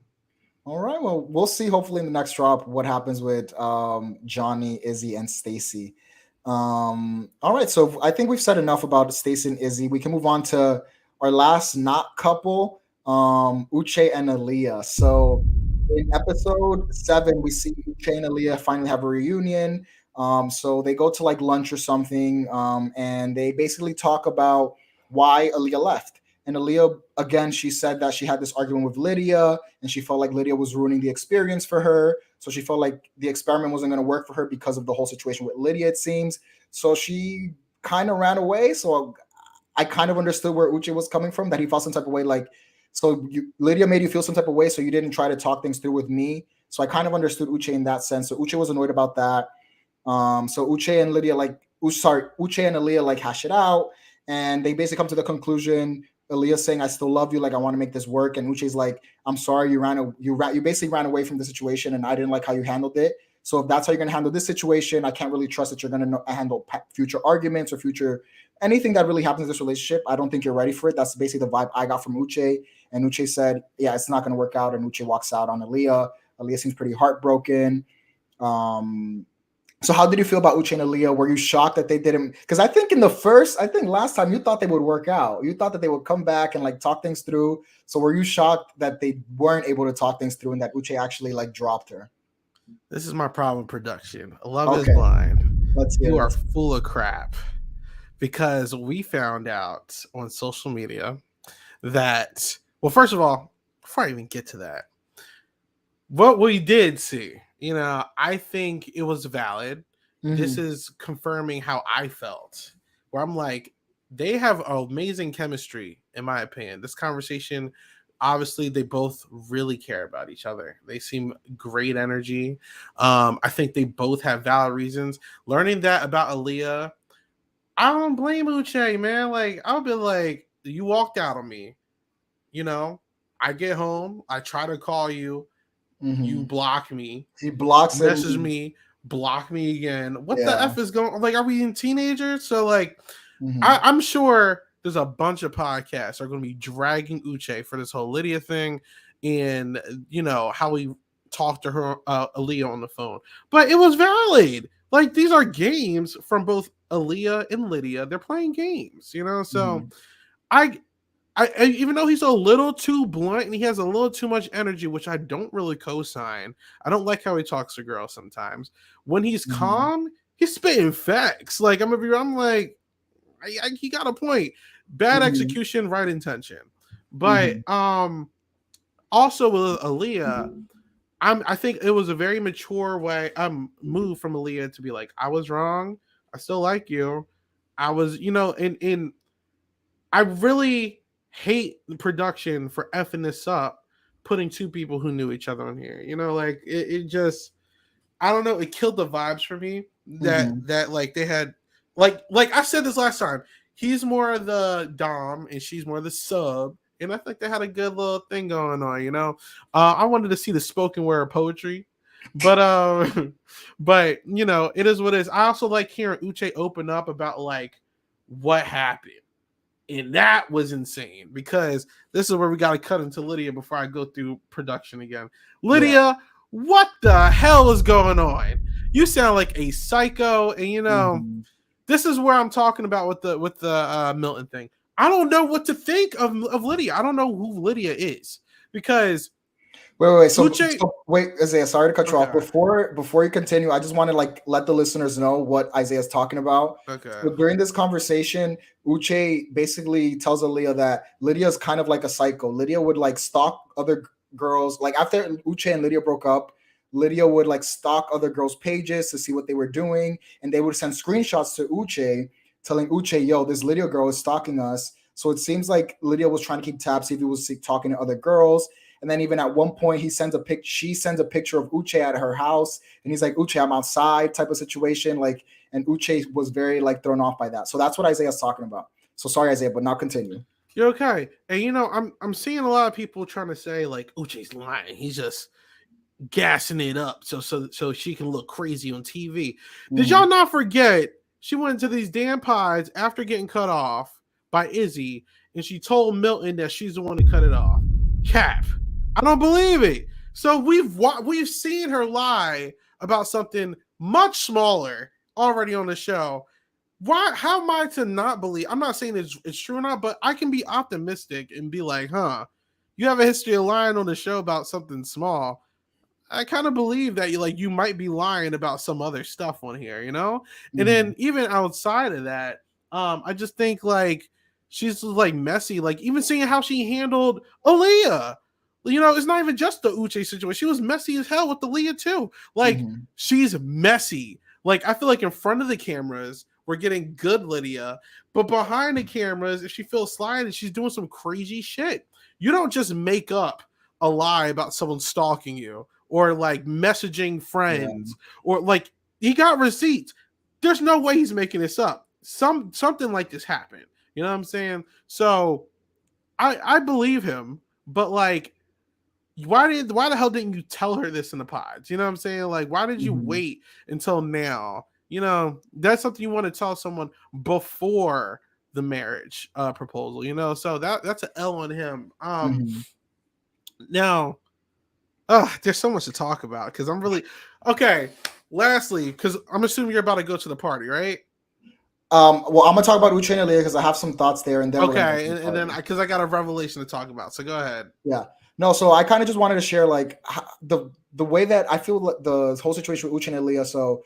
All right. Well, we'll see. Hopefully, in the next drop, what happens with Johnny, Izzy, and Stacy. All right. So I think we've said enough about Stacy and Izzy. We can move on to our last not couple, Uche and Aaliyah. So in episode 7, we see Uche and Aaliyah finally have a reunion. So they go to like lunch or something, and they basically talk about why Aaliyah left. And Aaliyah, again, she said that she had this argument with Lydia and she felt like Lydia was ruining the experience for her. So she felt like the experiment wasn't going to work for her because of the whole situation with Lydia, it seems. So she kind of ran away. So I kind of understood where Uche was coming from, that he felt some type of way like, Lydia made you feel some type of way, so you didn't try to talk things through with me. So I kind of understood Uche in that sense. So Uche was annoyed about that. So Uche and Aaliyah like hash it out, and they basically come to the conclusion. Aaliyah saying, "I still love you, like I want to make this work," and Uche's like, "I'm sorry, you basically ran away from the situation, and I didn't like how you handled it. So if that's how you're gonna handle this situation, I can't really trust that you're gonna handle future arguments or future anything that really happens in this relationship. I don't think you're ready for it." That's basically the vibe I got from Uche. And Uche said, "Yeah, it's not gonna work out," and Uche walks out on Aaliyah. Aaliyah seems pretty heartbroken. Um, so how did you feel about Uche and Aaliyah? Were you shocked that they didn't? Because I think I think last time you thought they would work out. You thought that they would come back and like talk things through. So were you shocked that they weren't able to talk things through and that Uche actually like dropped her? This is my problem with production. Love is Okay, blind. let's hear You are it. full of crap because we found out on social media that, well, first of all, before I even get to that, what we did see, I think it was valid. This Mm-hmm. is confirming how I felt, where I'm like, they have amazing chemistry, in my opinion. This conversation, obviously, they both really care about each other. They seem great energy. I think they both have valid reasons. Learning that about Aaliyah, I don't blame Uche, man. Like, I'll be like, you walked out on me. You know, I get home, I try to call you, you Mm-hmm. block me, He blocks and message me, block me again. What the yeah. F is going on? Like, are we in teenagers? So, like, Mm-hmm. I'm sure there's a bunch of podcasts are going to be dragging Uche for this whole Lydia thing and, how we talked to her, Aaliyah on the phone. But it was valid. Like, these are games from both Aaliyah and Lydia. They're playing games, So Mm-hmm. I even though he's a little too blunt and he has a little too much energy, which I don't really co-sign. I don't like how he talks to girls sometimes. When he's Mm-hmm. calm, he's spitting facts. Like, I'm like, he got a point. Bad Mm-hmm. execution, right intention. But Mm-hmm. also with Aaliyah, I think it was a very mature way move from Aaliyah to be like, I was wrong. I still like you. I was, in I really hate the production for effing this up, putting two people who knew each other on here. Like it just, I don't know, it killed the vibes for me Mm-hmm. that like they had, like I said this last time. he's more of the dom and she's more the sub. And I think they had a good little thing going on, you know. I wanted to see the spoken word poetry, but but you know, it is what it is. I also like hearing Uche open up about like what happened. And that was insane because this is where we got to cut into Lydia before I go through production again. Lydia, what the hell is going on? You sound like a psycho, and you know, this is where I'm talking about with the Milton thing. I don't know what to think of Lydia. I don't know who Lydia is because wait. So wait, Isaiah, sorry to cut you off. Before you continue, I just want to like let the listeners know what Isaiah's talking about. Okay. So during this conversation, Uche basically tells Aaliyah that Lydia is kind of like a psycho. Lydia would like stalk other girls. Like after Uche and Lydia broke up, Lydia would like stalk other girls' pages to see what they were doing, and they would send screenshots to Uche telling Uche, "Yo, this Lydia girl is stalking us." So it seems like Lydia was trying to keep tabs, see if he was talking to other girls. And then even at one point, she sends a picture of Uche at her house, and he's like, "Uche, I'm outside," type of situation. Like, and Uche was very like thrown off by that. So that's what Isaiah's talking about. So sorry, Isaiah, but now continue. You're okay. And you know, I'm seeing a lot of people trying to say like Uche's lying. He's just gassing it up so she can look crazy on TV. Did y'all not forget she went to these damn pods after getting cut off by Izzy, and she told Milton that she's the one to cut it off? Cap. I don't believe it. So we've seen her lie about something much smaller already on the show. Why? How am I to not believe? I'm not saying it's true or not, but I can be optimistic and be like, huh, you have a history of lying on the show about something small. I kind of believe that you might be lying about some other stuff on here, you know? And then even outside of that, I just think like she's like messy. Like even seeing how she handled Aaliyah. You know, it's not even just the Uche situation. She was messy as hell with Aaliyah too. Like she's messy. Like I feel like in front of the cameras, we're getting good Lydia, but behind the cameras, if she feels sly and she's doing some crazy shit, you don't just make up a lie about someone stalking you or like messaging friends or like he got receipts. There's no way he's making this up. Something like this happened. You know what I'm saying? So I believe him, but like why the hell didn't you tell her this in the pods? You know what I'm saying? Like why did you wait until now? You know, that's something you want to tell someone before the marriage proposal, you know? So that's an L on him. Now, there's so much to talk about because I'm really okay. Lastly, because I'm assuming you're about to go to the party, right? Well, I'm gonna talk about Uche and Aaliyah because I have some thoughts there, and then and then because I got a revelation to talk about. So go ahead. Yeah. No, so I kind of just wanted to share like the way that I feel like the whole situation with Uche and Aaliyah. So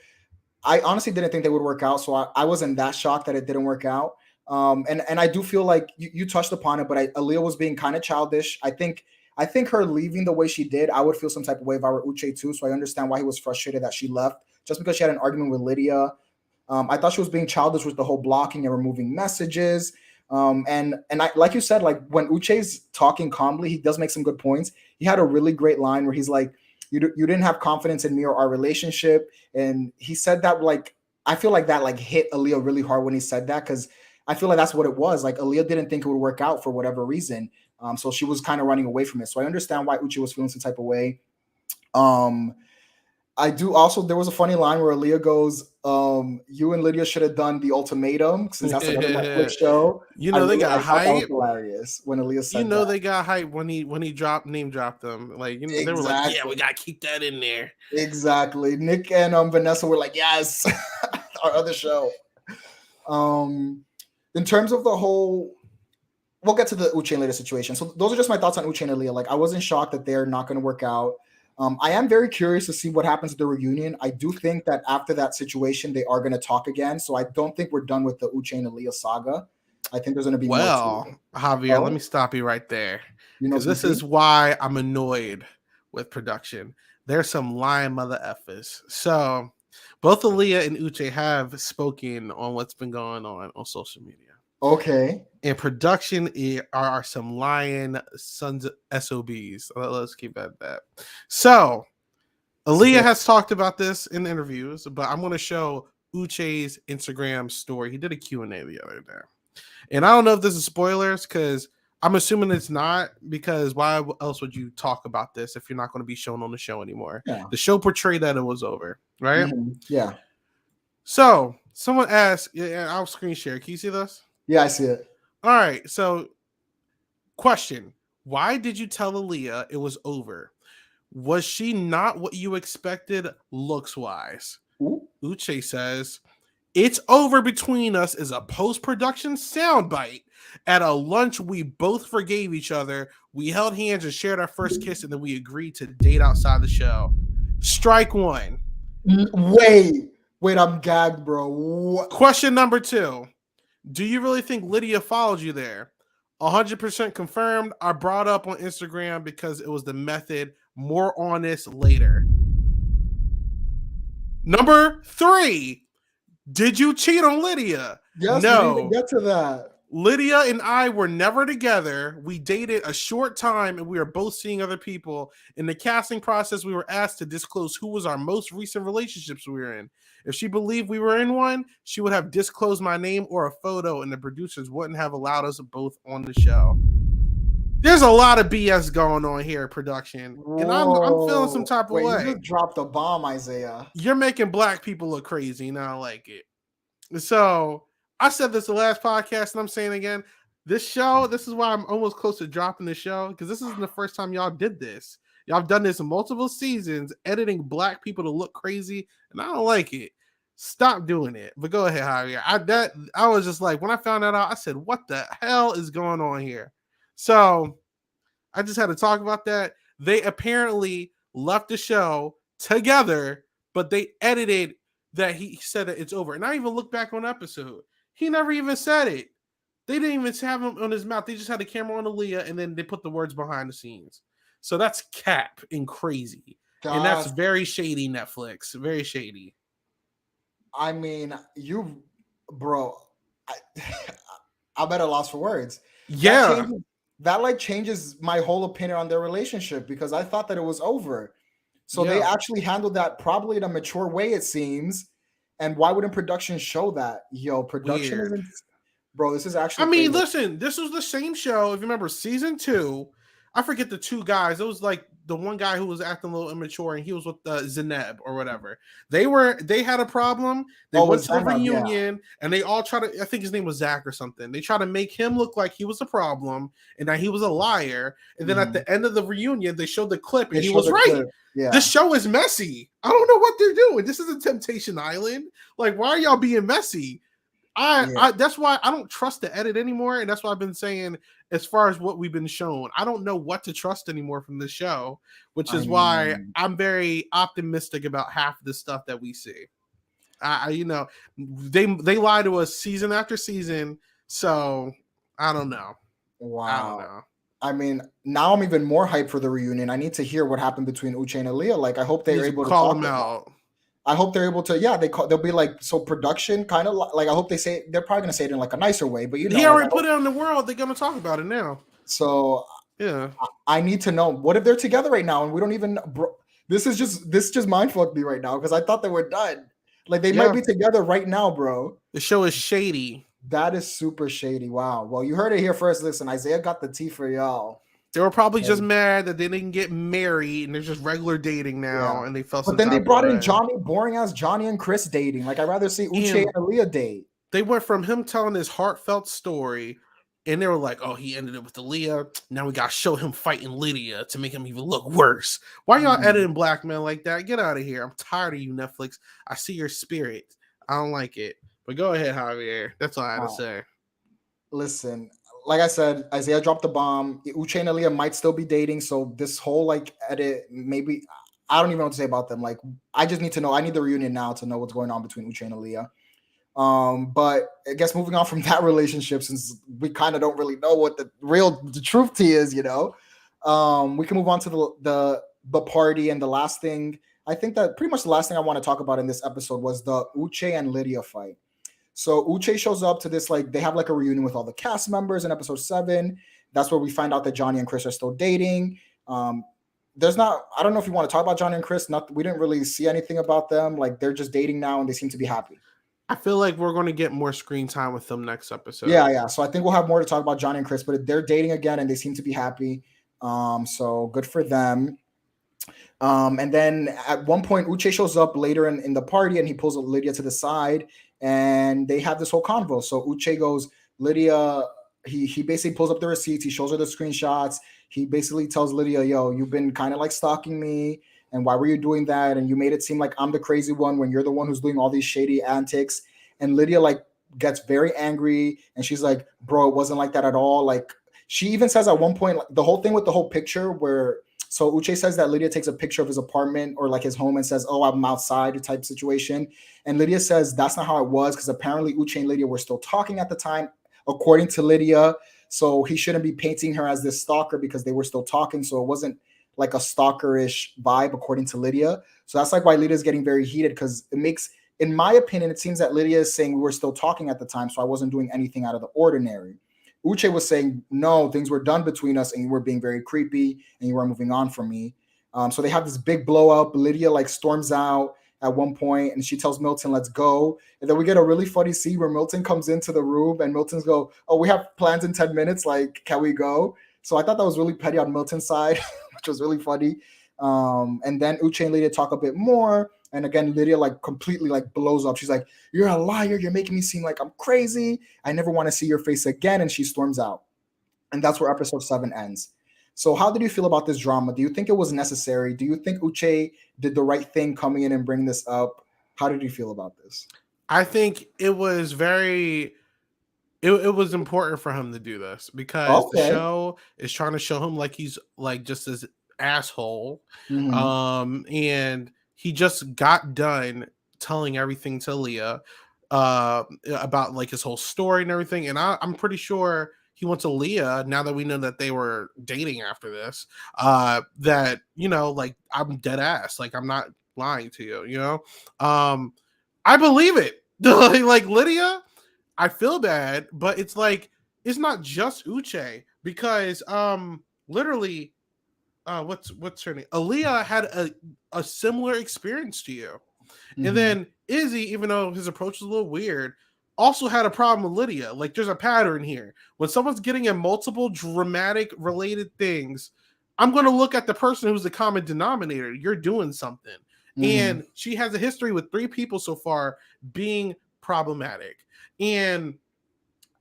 I honestly didn't think they would work out. So I wasn't that shocked that it didn't work out. And I do feel like you touched upon it, but Aaliyah was being kind of childish. I think her leaving the way she did, I would feel some type of way if I were Uche too. So I understand why he was frustrated that she left just because she had an argument with Lydia. I thought she was being childish with the whole blocking and removing messages. And I, like you said, like when Uche's talking calmly, he does make some good points. He had a really great line where he's like, you didn't have confidence in me or our relationship. And he said that, like, I feel like that like hit Aaliyah really hard when he said that, because I feel like that's what it was. Like Aaliyah didn't think it would work out for whatever reason. So she was kind of running away from it. So I understand why Uche was feeling some type of way. I do also, there was a funny line where Aaliyah goes, you and Lydia should have done the ultimatum, since that's another Netflix show. You know, they got hype. That was hilarious when Aaliyah said that. You know, they got hype when he name dropped them. Like, you know, they were like, yeah, we got to keep that in there. Exactly. Nick and Vanessa were like, yes, our other show. In terms of the whole, we'll get to the Uche and Lydia situation. So those are just my thoughts on Uche and Aaliyah. Like, I wasn't shocked that they're not going to work out. I am very curious to see what happens at the reunion. I do think that after that situation, they are going to talk again. So I don't think we're done with the Uche and Aaliyah saga. I think there's going to be more to it. Javier, let me stop you right there. Because this is why I'm annoyed with production. There's some lying mother effers. So both Aaliyah and Uche have spoken on what's been going on social media. Okay. And production are some lying sons of SOBs. Let's keep it at that. So, Aaliyah has talked about this in interviews, but I'm going to show Uche's Instagram story. He did a Q&A the other day. And I don't know if this is spoilers because I'm assuming it's not, because why else would you talk about this if you're not going to be shown on the show anymore? Yeah. The show portrayed that it was over, right? Mm-hmm. Yeah. So someone asked, yeah, I'll screen share. Can you see this? Yeah, I see it. All right. So question, why did you tell Aaliyah it was over? Was she not what you expected looks wise? Uche says, it's over between us is a post-production soundbite. At a lunch, we both forgave each other. We held hands and shared our first kiss, and then we agreed to date outside the show. Strike one. Wait, I'm gagged, bro. What? Question number 2. Do you really think Lydia followed you there? 100% confirmed. I brought up on Instagram because it was the method. More on this later. Number 3. Did you cheat on Lydia? Yes, no. We didn't get to that. Lydia and I were never together. We dated a short time and we were both seeing other people. In the casting process, we were asked to disclose who was our most recent relationships we were in. If she believed we were in one, she would have disclosed my name or a photo, and the producers wouldn't have allowed us both on the show. There's a lot of BS going on here, production. And I'm feeling some type of way. You just dropped a bomb, Isaiah. You're making black people look crazy, and I don't like it. So I said this the last podcast, and I'm saying again, this show, this is why I'm almost close to dropping the show, because this isn't the first time y'all did this. Y'all have done this in multiple seasons, editing black people to look crazy, and I don't like it. Stop doing it. But go ahead, Javier. I was just like, when I found that out, I said, what the hell is going on here? So I just had to talk about that. They apparently left the show together, but they edited that he said that it's over. And I even looked back on the episode. He never even said it. They didn't even have him on his mouth. They just had the camera on Aaliyah, and then they put the words behind the scenes. So that's cap and crazy. God. And that's very shady, Netflix. Very shady. I mean, bro, I'm at a loss for words. Yeah. That changes my whole opinion on their relationship, because I thought that it was over. So they actually handled that probably in a mature way, it seems. And why wouldn't production show that? Yo, production isn't... Bro, this is actually... I mean, listen, this was the same show. If you remember season 2, I forget the 2 guys. It was like the one guy who was acting a little immature, and he was with Zeneb or whatever. They had a problem. They went to a reunion, and they all tried to... I think his name was Zach or something. They tried to make him look like he was a problem and that he was a liar. And then at the end of the reunion, they showed the clip, and he was right. Yeah. This show is messy. I don't know what they're doing. This is a Temptation Island. Like, why are y'all being messy? That's why I don't trust the edit anymore, and that's why I've been saying, as far as what we've been shown, I don't know what to trust anymore from the show, which is why I'm very optimistic about half the stuff that we see. They lie to us season after season, so I don't know. Wow. I don't know. I mean, now I'm even more hyped for the reunion. I need to hear what happened between Uche and Aaliyah. Like, I hope they're able to call them out. I hope they're able to. Yeah, they'll be like, so production kind of like. I hope they say, they're probably gonna say it in like a nicer way. But he already put it on the world. They're gonna talk about it now. So yeah, I need to know, what if they're together right now and we don't even. Bro, this just mind fucked me right now, because I thought they were done. Like, they might be together right now, bro. The show is shady. That is super shady. Wow. Well, you heard it here first. Listen, Isaiah got the tea for y'all. They were probably just mad that they didn't get married and they're just regular dating now, and they felt. But then they brought in boring ass Johnny and Chris dating. Like, I'd rather see Uche and Aaliyah date. They went from him telling his heartfelt story, and they were like, "Oh, he ended it with Aaliyah. Now we gotta show him fighting Lydia to make him even look worse." Why y'all editing black men like that? Get out of here! I'm tired of you, Netflix. I see your spirit. I don't like it. But go ahead, Javier. That's all I had to say. Listen. Like I said, Isaiah dropped the bomb. Uche and Aaliyah might still be dating, so this whole edit, maybe, I don't even know what to say about them. Like, I just need to know. I need the reunion now to know what's going on between Uche and Aaliyah. But I guess moving on from that relationship, since we kind of don't really know what the truth tea is, we can move on to the party. And the last thing, I think that pretty much the last thing I want to talk about in this episode was the Uche and Lydia fight. So Uche shows up to this, they have a reunion with all the cast members in episode 7. That's where we find out that Johnny and Chris are still dating. I don't know if you want to talk about Johnny and Chris. We didn't really see anything about them. Like, they're just dating now and they seem to be happy. I feel like we're going to get more screen time with them next episode. Yeah. So I think we'll have more to talk about Johnny and Chris, but they're dating again and they seem to be happy. So good for them. And then at one point, Uche shows up later in the party and he pulls Lydia to the side and they have this whole convo. So Uche goes, Lydia, he basically pulls up the receipts. He shows her the screenshots. He basically tells Lydia, yo, you've been kind of like stalking me. And why were you doing that? And you made it seem like I'm the crazy one when you're the one who's doing all these shady antics. And Lydia like gets very angry. And she's like, bro, it wasn't like that at all. Like she even says at one point, like, the whole thing with the whole picture where, so Uche says that Lydia takes a picture of his apartment or like his home and says, oh, I'm outside type situation. And Lydia says that's not how it was because apparently Uche and Lydia were still talking at the time, according to Lydia. So he shouldn't be painting her as this stalker because they were still talking. So it wasn't like a stalkerish vibe, according to Lydia. So that's like why Lydia's getting very heated because it makes, in my opinion, it seems that Lydia is saying we were still talking at the time. So I wasn't doing anything out of the ordinary. Uche was saying, no, things were done between us and you were being very creepy and you were moving on from me. So they have this big blow up. Lydia like storms out at one point and she tells Milton, let's go. And then we get a really funny scene where Milton comes into the room and Milton's go, oh, we have plans in 10 minutes. Like, can we go? So I thought that was really petty on Milton's side, which was really funny. And then Uche and Lydia talk a bit more. And again, Lydia like completely like blows up. She's like, you're a liar. You're making me seem like I'm crazy. I never want to see your face again. And she storms out. And that's where episode 7 ends. So how did you feel about this drama? Do you think it was necessary? Do you think Uche did the right thing coming in and bringing this up? How did you feel about this? I think it was very... It was important for him to do this because the show is trying to show him like he's like just this asshole. And he just got done telling everything to Leah about like his whole story and everything. And I'm pretty sure he went to Leah, now that we know that they were dating after this, that, you know, like, I'm dead ass. Like, I'm not lying to you, you know? I believe it. Like, Lydia, I feel bad, but it's like, it's not just Uche because literally, what's her name? Aaliyah had a similar experience to you. And then Izzy, even though his approach is a little weird, also had a problem with Lydia. Like, there's a pattern here. When someone's getting in multiple dramatic related things, I'm going to look at the person who's the common denominator. You're doing something. And she has a history with 3 people so far being problematic. And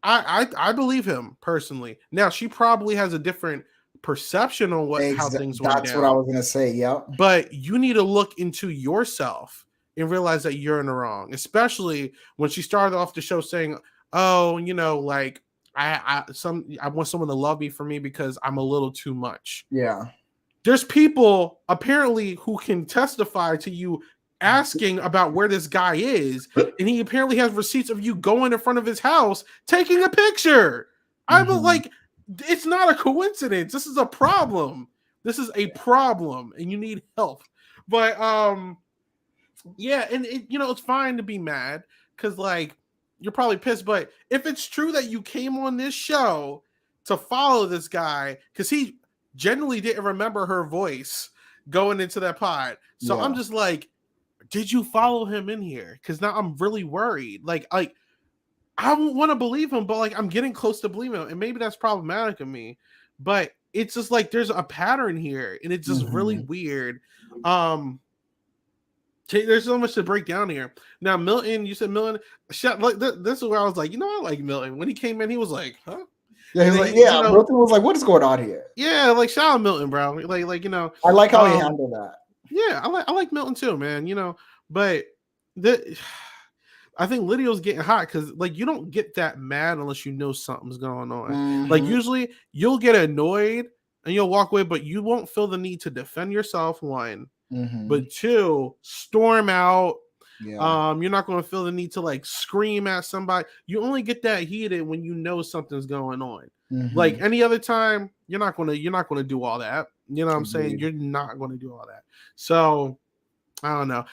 I believe him personally. Now, she probably has a different perception on how things went down. That's what I was going to say, yeah. But you need to look into yourself and realize that you're in the wrong, especially when she started off the show saying, oh, you know, like, I want someone to love me for me because I'm a little too much. Yeah. There's people apparently who can testify to you asking about where this guy is, and he apparently has receipts of you going in front of his house taking a picture. I'm like, it's not a coincidence. This is a problem. This is a problem, and you need help. But yeah, and you know, it's fine to be mad because like you're probably pissed. But if it's true that you came on this show to follow this guy, because he generally didn't remember her voice going into that pod, so I'm just like, did you follow him in here? Because now I'm really worried. Like I won't want to believe him, but like I'm getting close to believing him, and maybe that's problematic of me. But it's just like there's a pattern here, and it's just really weird. There's so much to break down here. Now, Milton, you said Milton. Like this is where I was like, you know, I like Milton. When he came in, he was like, huh? Yeah, he's like, yeah. You know, Milton was like, what is going on here? Yeah, like shout out Milton, bro. Like you know, I like how he handled that. Yeah, I like Milton too, man. You know, but I think Lydia's getting hot because like you don't get that mad unless you know something's going on. Like usually you'll get annoyed and you'll walk away, but you won't feel the need to defend yourself. 1, but 2, storm out. Yeah. You're not going to feel the need to like scream at somebody. You only get that heated when you know something's going on. Like any other time, you're not going to do all that. You know what I'm saying? You're not going to do all that. So I don't know.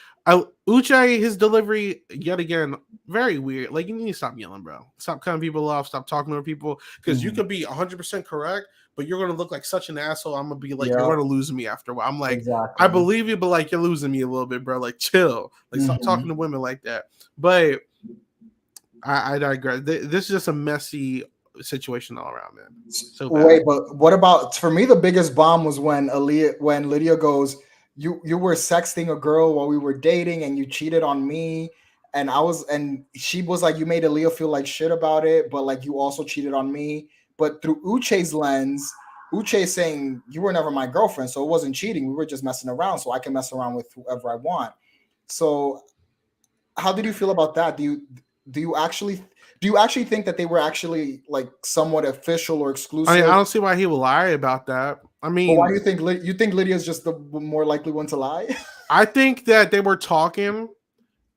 Uche, his delivery yet again very weird. Like you need to stop yelling, bro. Stop cutting people off. Stop talking to people because you could be 100% correct, but you're gonna look like such an asshole. I'm gonna be like, you're gonna lose me after a while. I'm like, I believe you, but like you're losing me a little bit, bro. Like chill. Like stop talking to women like that. But I digress. This is just a messy situation all around, man. So bad. Wait, but what about for me? The biggest bomb was when Lydia goes, "You were sexting a girl while we were dating, and you cheated on me." And she was like, "You made Aaliyah feel like shit about it, but like you also cheated on me." But through Uche's lens, Uche's saying you were never my girlfriend, so it wasn't cheating. We were just messing around, so I can mess around with whoever I want. So, how did you feel about that? Do you actually think that they were actually like somewhat official or exclusive? I mean, I don't see why he would lie about that. I mean, but why do you think Lydia's just the more likely one to lie? I think that they were talking.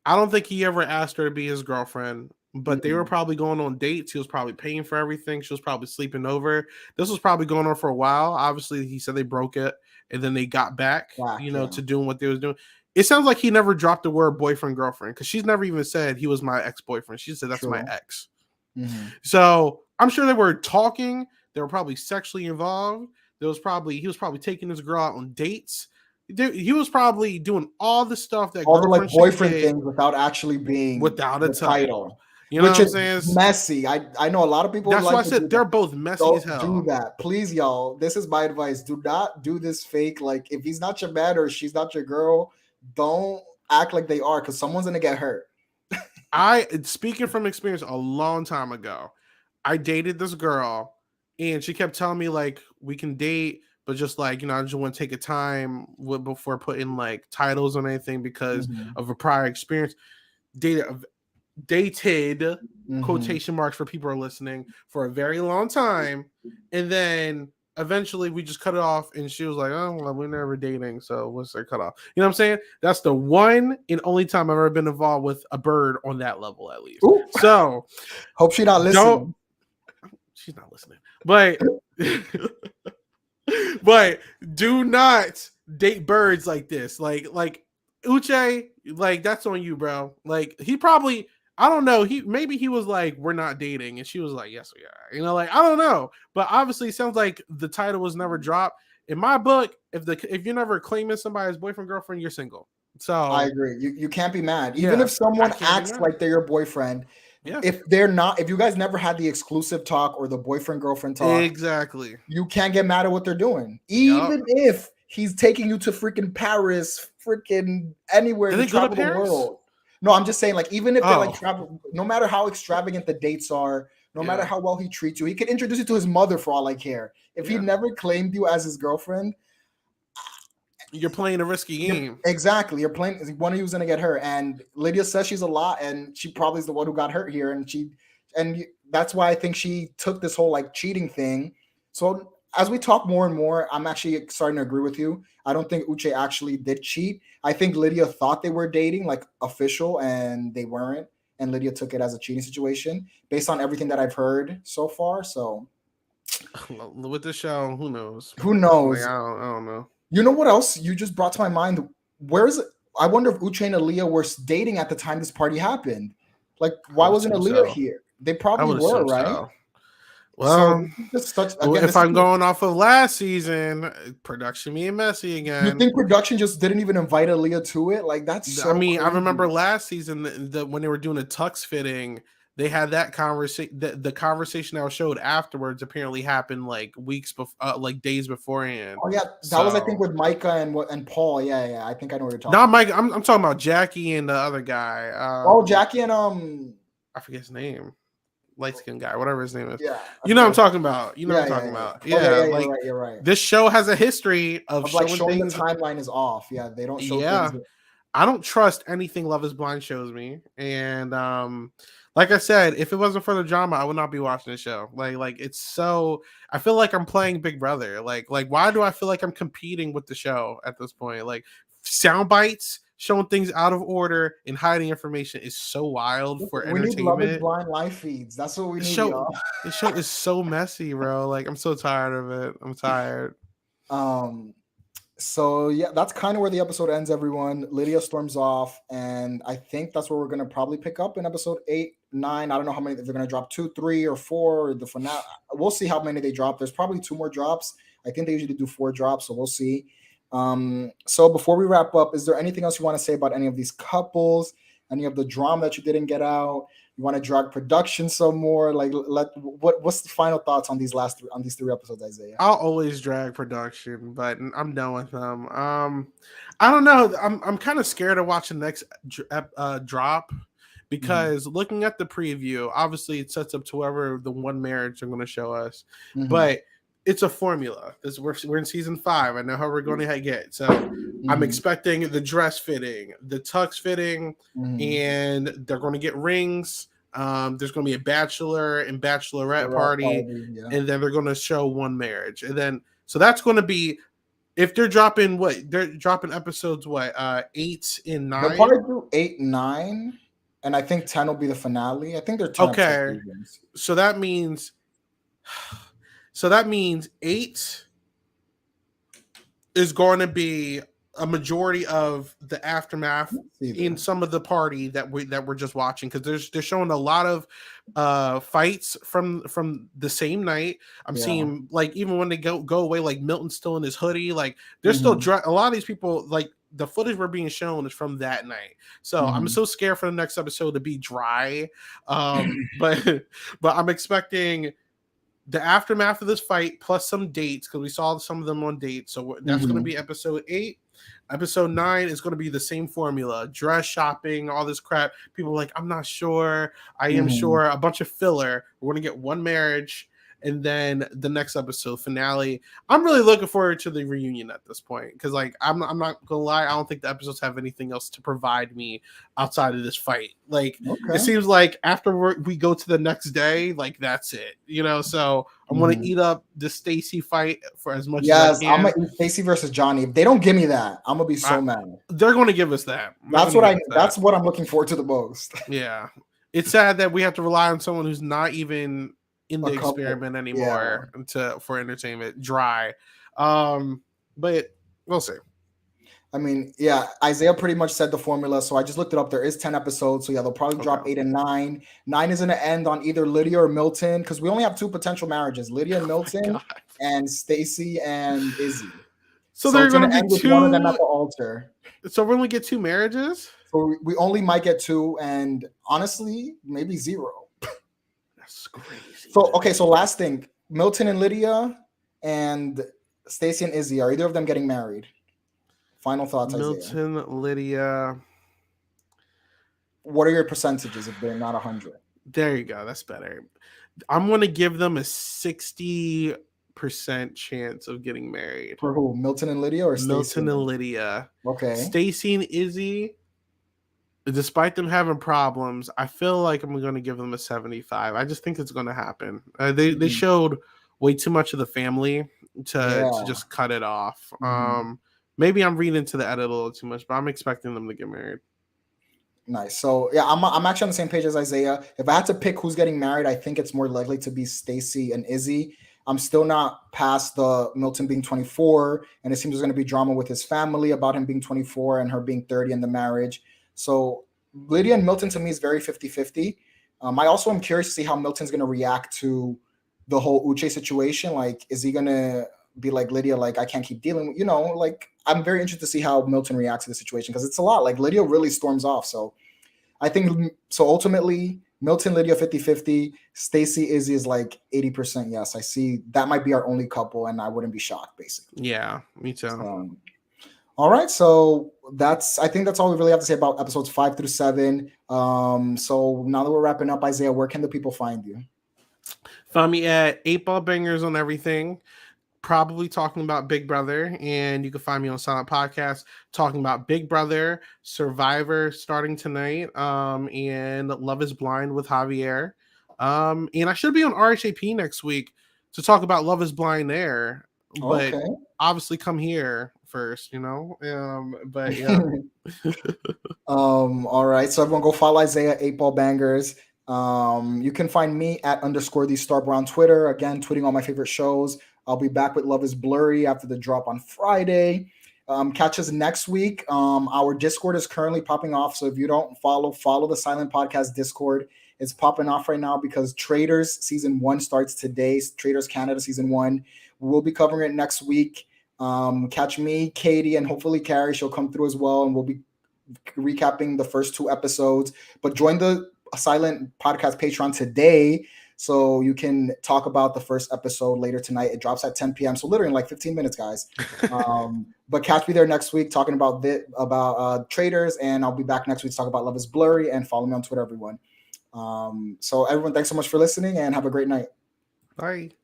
I don't think he ever asked her to be his girlfriend, but they were probably going on dates. He was probably paying for everything. She was probably sleeping over. This was probably going on for a while. Obviously, he said they broke it and then they got back, to doing what they was doing. It sounds like he never dropped the word boyfriend, girlfriend, because she's never even said he was my ex-boyfriend. She said that's my ex. Mm-hmm. So I'm sure they were talking. They were probably sexually involved. He was probably taking this girl out on dates. He was probably doing all the stuff that all the like boyfriend things without actually being without a title. You know, which what I'm saying? Messy. I know a lot of people. That's why I said they're both messy as hell. Do that, please, y'all. This is my advice. Do not do this fake. Like, if he's not your man or she's not your girl, don't act like they are, because someone's gonna get hurt. Speaking from experience, a long time ago, I dated this girl, and she kept telling me like we can date, but just like, I just want to take a time before putting like titles on anything because of a prior experience. Dated quotation marks for people are listening for a very long time, and then eventually we just cut it off, and she was like, "Oh, well, we're never dating, so what's their cut off?" You know what I'm saying? That's the one and only time I've ever been involved with a bird on that level, at least. Ooh. So hope she's not listening. She's not listening, but but do not date birds like this. Like Uche, like that's on you, bro. Like he probably, I don't know. Maybe he was like, "We're not dating," and she was like, "Yes, we are." Like I don't know, but obviously it sounds like the title was never dropped. In my book, if you're never claiming somebody as boyfriend, girlfriend, you're single. So I agree. You can't be mad, even if someone acts like they're your boyfriend. Yeah. If they're not, if you guys never had the exclusive talk or the boyfriend girlfriend talk, exactly, you can't get mad at what they're doing, even if he's taking you to freaking Paris, freaking anywhere to travel the world. No, I'm just saying, like, even if they like travel, no matter how extravagant the dates are, no matter how well he treats you, he could introduce you to his mother for all I care. If he never claimed you as his girlfriend, you're playing a risky game. Exactly. You're playing, one of you is going to get hurt. And Lydia says she's a lot, and she probably is the one who got hurt here. And that's why I think she took this whole like cheating thing. So as we talk more and more, I'm actually starting to agree with you. I don't think Uche actually did cheat. I think Lydia thought they were dating, like official, and they weren't. And Lydia took it as a cheating situation based on everything that I've heard so far. So with the show, who knows? Who knows? Like, I don't know. You know what else you just brought to my mind? Where is it? I wonder if Uche and Aaliyah were dating at the time this party happened. Like, why wasn't Aaliyah here? They probably were, right? So. Well, if I'm going off of last season, production being messy again. You think production just didn't even invite Aaliyah to it? Like, that's so crazy. I remember last season when they were doing a tux fitting, they had that conversation. The conversation that was showed afterwards apparently happened like weeks before, like days beforehand. Oh yeah, that was I think with Micah and Paul. Yeah. I think I know what you're talking. Not Mike. I'm talking about Jackie and the other guy. Jackie and I forget his name. Light skinned guy, whatever his name is. Yeah, you know what I'm talking about. You know what I'm talking about. Yeah, like you're right. This show has a history of like showing things. The timeline is off. Yeah, they don't show things. I don't trust anything Love Is Blind shows me, and like I said, if it wasn't for the drama, I would not be watching the show. Like it's so. I feel like I'm playing Big Brother. Like why do I feel like I'm competing with the show at this point? Like sound bites. Showing things out of order and hiding information is so wild for entertainment. We need Love Is Blind live feeds. That's what we need. The show is so messy, bro. Like I'm so tired of it. I'm tired. So yeah, that's kind of where the episode ends, everyone. Lydia storms off, and I think that's where we're gonna probably pick up in episode 8, 9. I don't know how many, if they're gonna drop 2, 3, or 4, or the finale. We'll see how many they drop. There's probably 2 more drops. I think they usually do 4 drops, so we'll see. So before we wrap up, is there anything else you want to say about any of these couples? any of the drama that you didn't get out? You want to drag production some more? Like, what's the final thoughts on these three episodes, Isaiah? I'll always drag production, but I'm done with them. I don't know. I'm kind of scared of watching the next drop because looking at the preview, obviously it sets up to whoever the one marriage they're going to show us, but it's a formula. We're in season 5. I know how we're going to get. So I'm expecting the dress fitting, the tux fitting, and they're going to get rings. There's going to be a bachelor and bachelorette party, and then they're going to show one marriage. And then, so that's going to be, if they're dropping episodes, 8 and 9? They'll probably do 8, 9, and I think 10 will be the finale. I think they're 10 okay. So that means 8 is going to be a majority of the aftermath in some of the party that we're just watching, because they're showing a lot of fights from the same night. I'm seeing, like, even when they go away, like Milton's still in his hoodie, like there's still a lot of these people, like the footage we're being shown is from that night. So I'm so scared for the next episode to be dry. But I'm expecting the aftermath of this fight plus some dates, because we saw some of them on dates. So that's going to be episode 8. Episode 9 is going to be the same formula: dress shopping, all this crap. People are like, I'm not sure, I am sure, a bunch of filler. We're going to get one marriage, and then the next episode finale. I'm really looking forward to the reunion at this point, because, like, I'm not gonna lie, I don't think the episodes have anything else to provide me outside of this fight. Like, it seems like after we go to the next day, like, that's it, you know. So I'm gonna eat up the Stacy fight for as much as I can. I'm gonna eat Stacy versus Johnny. If they don't give me that, I'm gonna be so mad. They're gonna give us that. That's what I'm looking forward to the most. Yeah, it's sad that we have to rely on someone who's not even in the experiment anymore for entertainment. Dry. But we'll see. I mean, Isaiah pretty much said the formula, so I just looked it up. There is 10 episodes, so they'll probably drop 8 and 9. 9 is going to end on either Lydia or Milton, because we only have 2 potential marriages: Lydia and Milton, and Stacy and Izzy. So they're going to be 2. One of them at the altar. So we're going to get 2 marriages. So we only might get 2, and honestly, maybe 0. That's crazy. So last thing: Milton and Lydia, and Stacy and Izzy. Are either of them getting married? Final thoughts, Milton, Isaiah. Lydia. What are your percentages if they're not 100? There you go. That's better. I'm going to give them a 60% chance of getting married. For who? Milton and Lydia, or Stacey? Milton and Lydia. Okay. Stacy and Izzy, despite them having problems, I feel like I'm going to give them a 75. I just think it's going to happen. They showed way too much of the family to just cut it off. Maybe I'm reading into the edit a little too much, but I'm expecting them to get married. Nice. So I'm actually on the same page as Isaiah. If I had to pick who's getting married, I think it's more likely to be Stacy and Izzy. I'm still not past the Milton being 24, and it seems there's going to be drama with his family about him being 24 and her being 30 in the marriage. So Lydia and Milton, to me, is very 50-50. I also am curious to see how Milton's going to react to the whole Uche situation. Like, is he going to be like Lydia, like, I can't keep dealing with, like, I'm very interested to see how Milton reacts to the situation, because it's a lot. Like, Lydia really storms off. So I think, ultimately, Milton, Lydia, 50-50. Stacy, Izzy is like 80% yes. I see that might be our only couple, and I wouldn't be shocked, basically. Yeah, me too. All right, so I think that's all we really have to say about episodes 5 through 7. So now that we're wrapping up, Isaiah, where can the people find you? Find me at 8ball Bangers on everything. Probably talking about Big Brother, and you can find me on Silent Podcast talking about Big Brother, Survivor starting tonight, and Love is Blind with Javier. And I should be on RHAP next week to talk about Love is Blind there, but obviously come here first, but yeah. All right, so everyone go follow Isaiah 8ball Bangers. You can find me at _thestarboy on Twitter, again tweeting all my favorite shows. I'll be back with Love is Blurry after the drop on Friday. Catch us next week. Our Discord is currently popping off, so if you don't follow the Silent Podcast Discord. It's popping off right now because Traders Season 1 starts today. Traders Canada Season 1. We'll be covering it next week. Catch me, Katie, and hopefully Carrie. She'll come through as well, and we'll be recapping the first 2 episodes. But join the Silent Podcast Patreon today, so you can talk about the first episode later tonight. It drops at 10 p.m. So literally in like 15 minutes, guys. But catch me there next week talking about traders, and I'll be back next week to talk about Love is Blurry, and follow me on Twitter, everyone. So everyone, thanks so much for listening, and have a great night. Bye.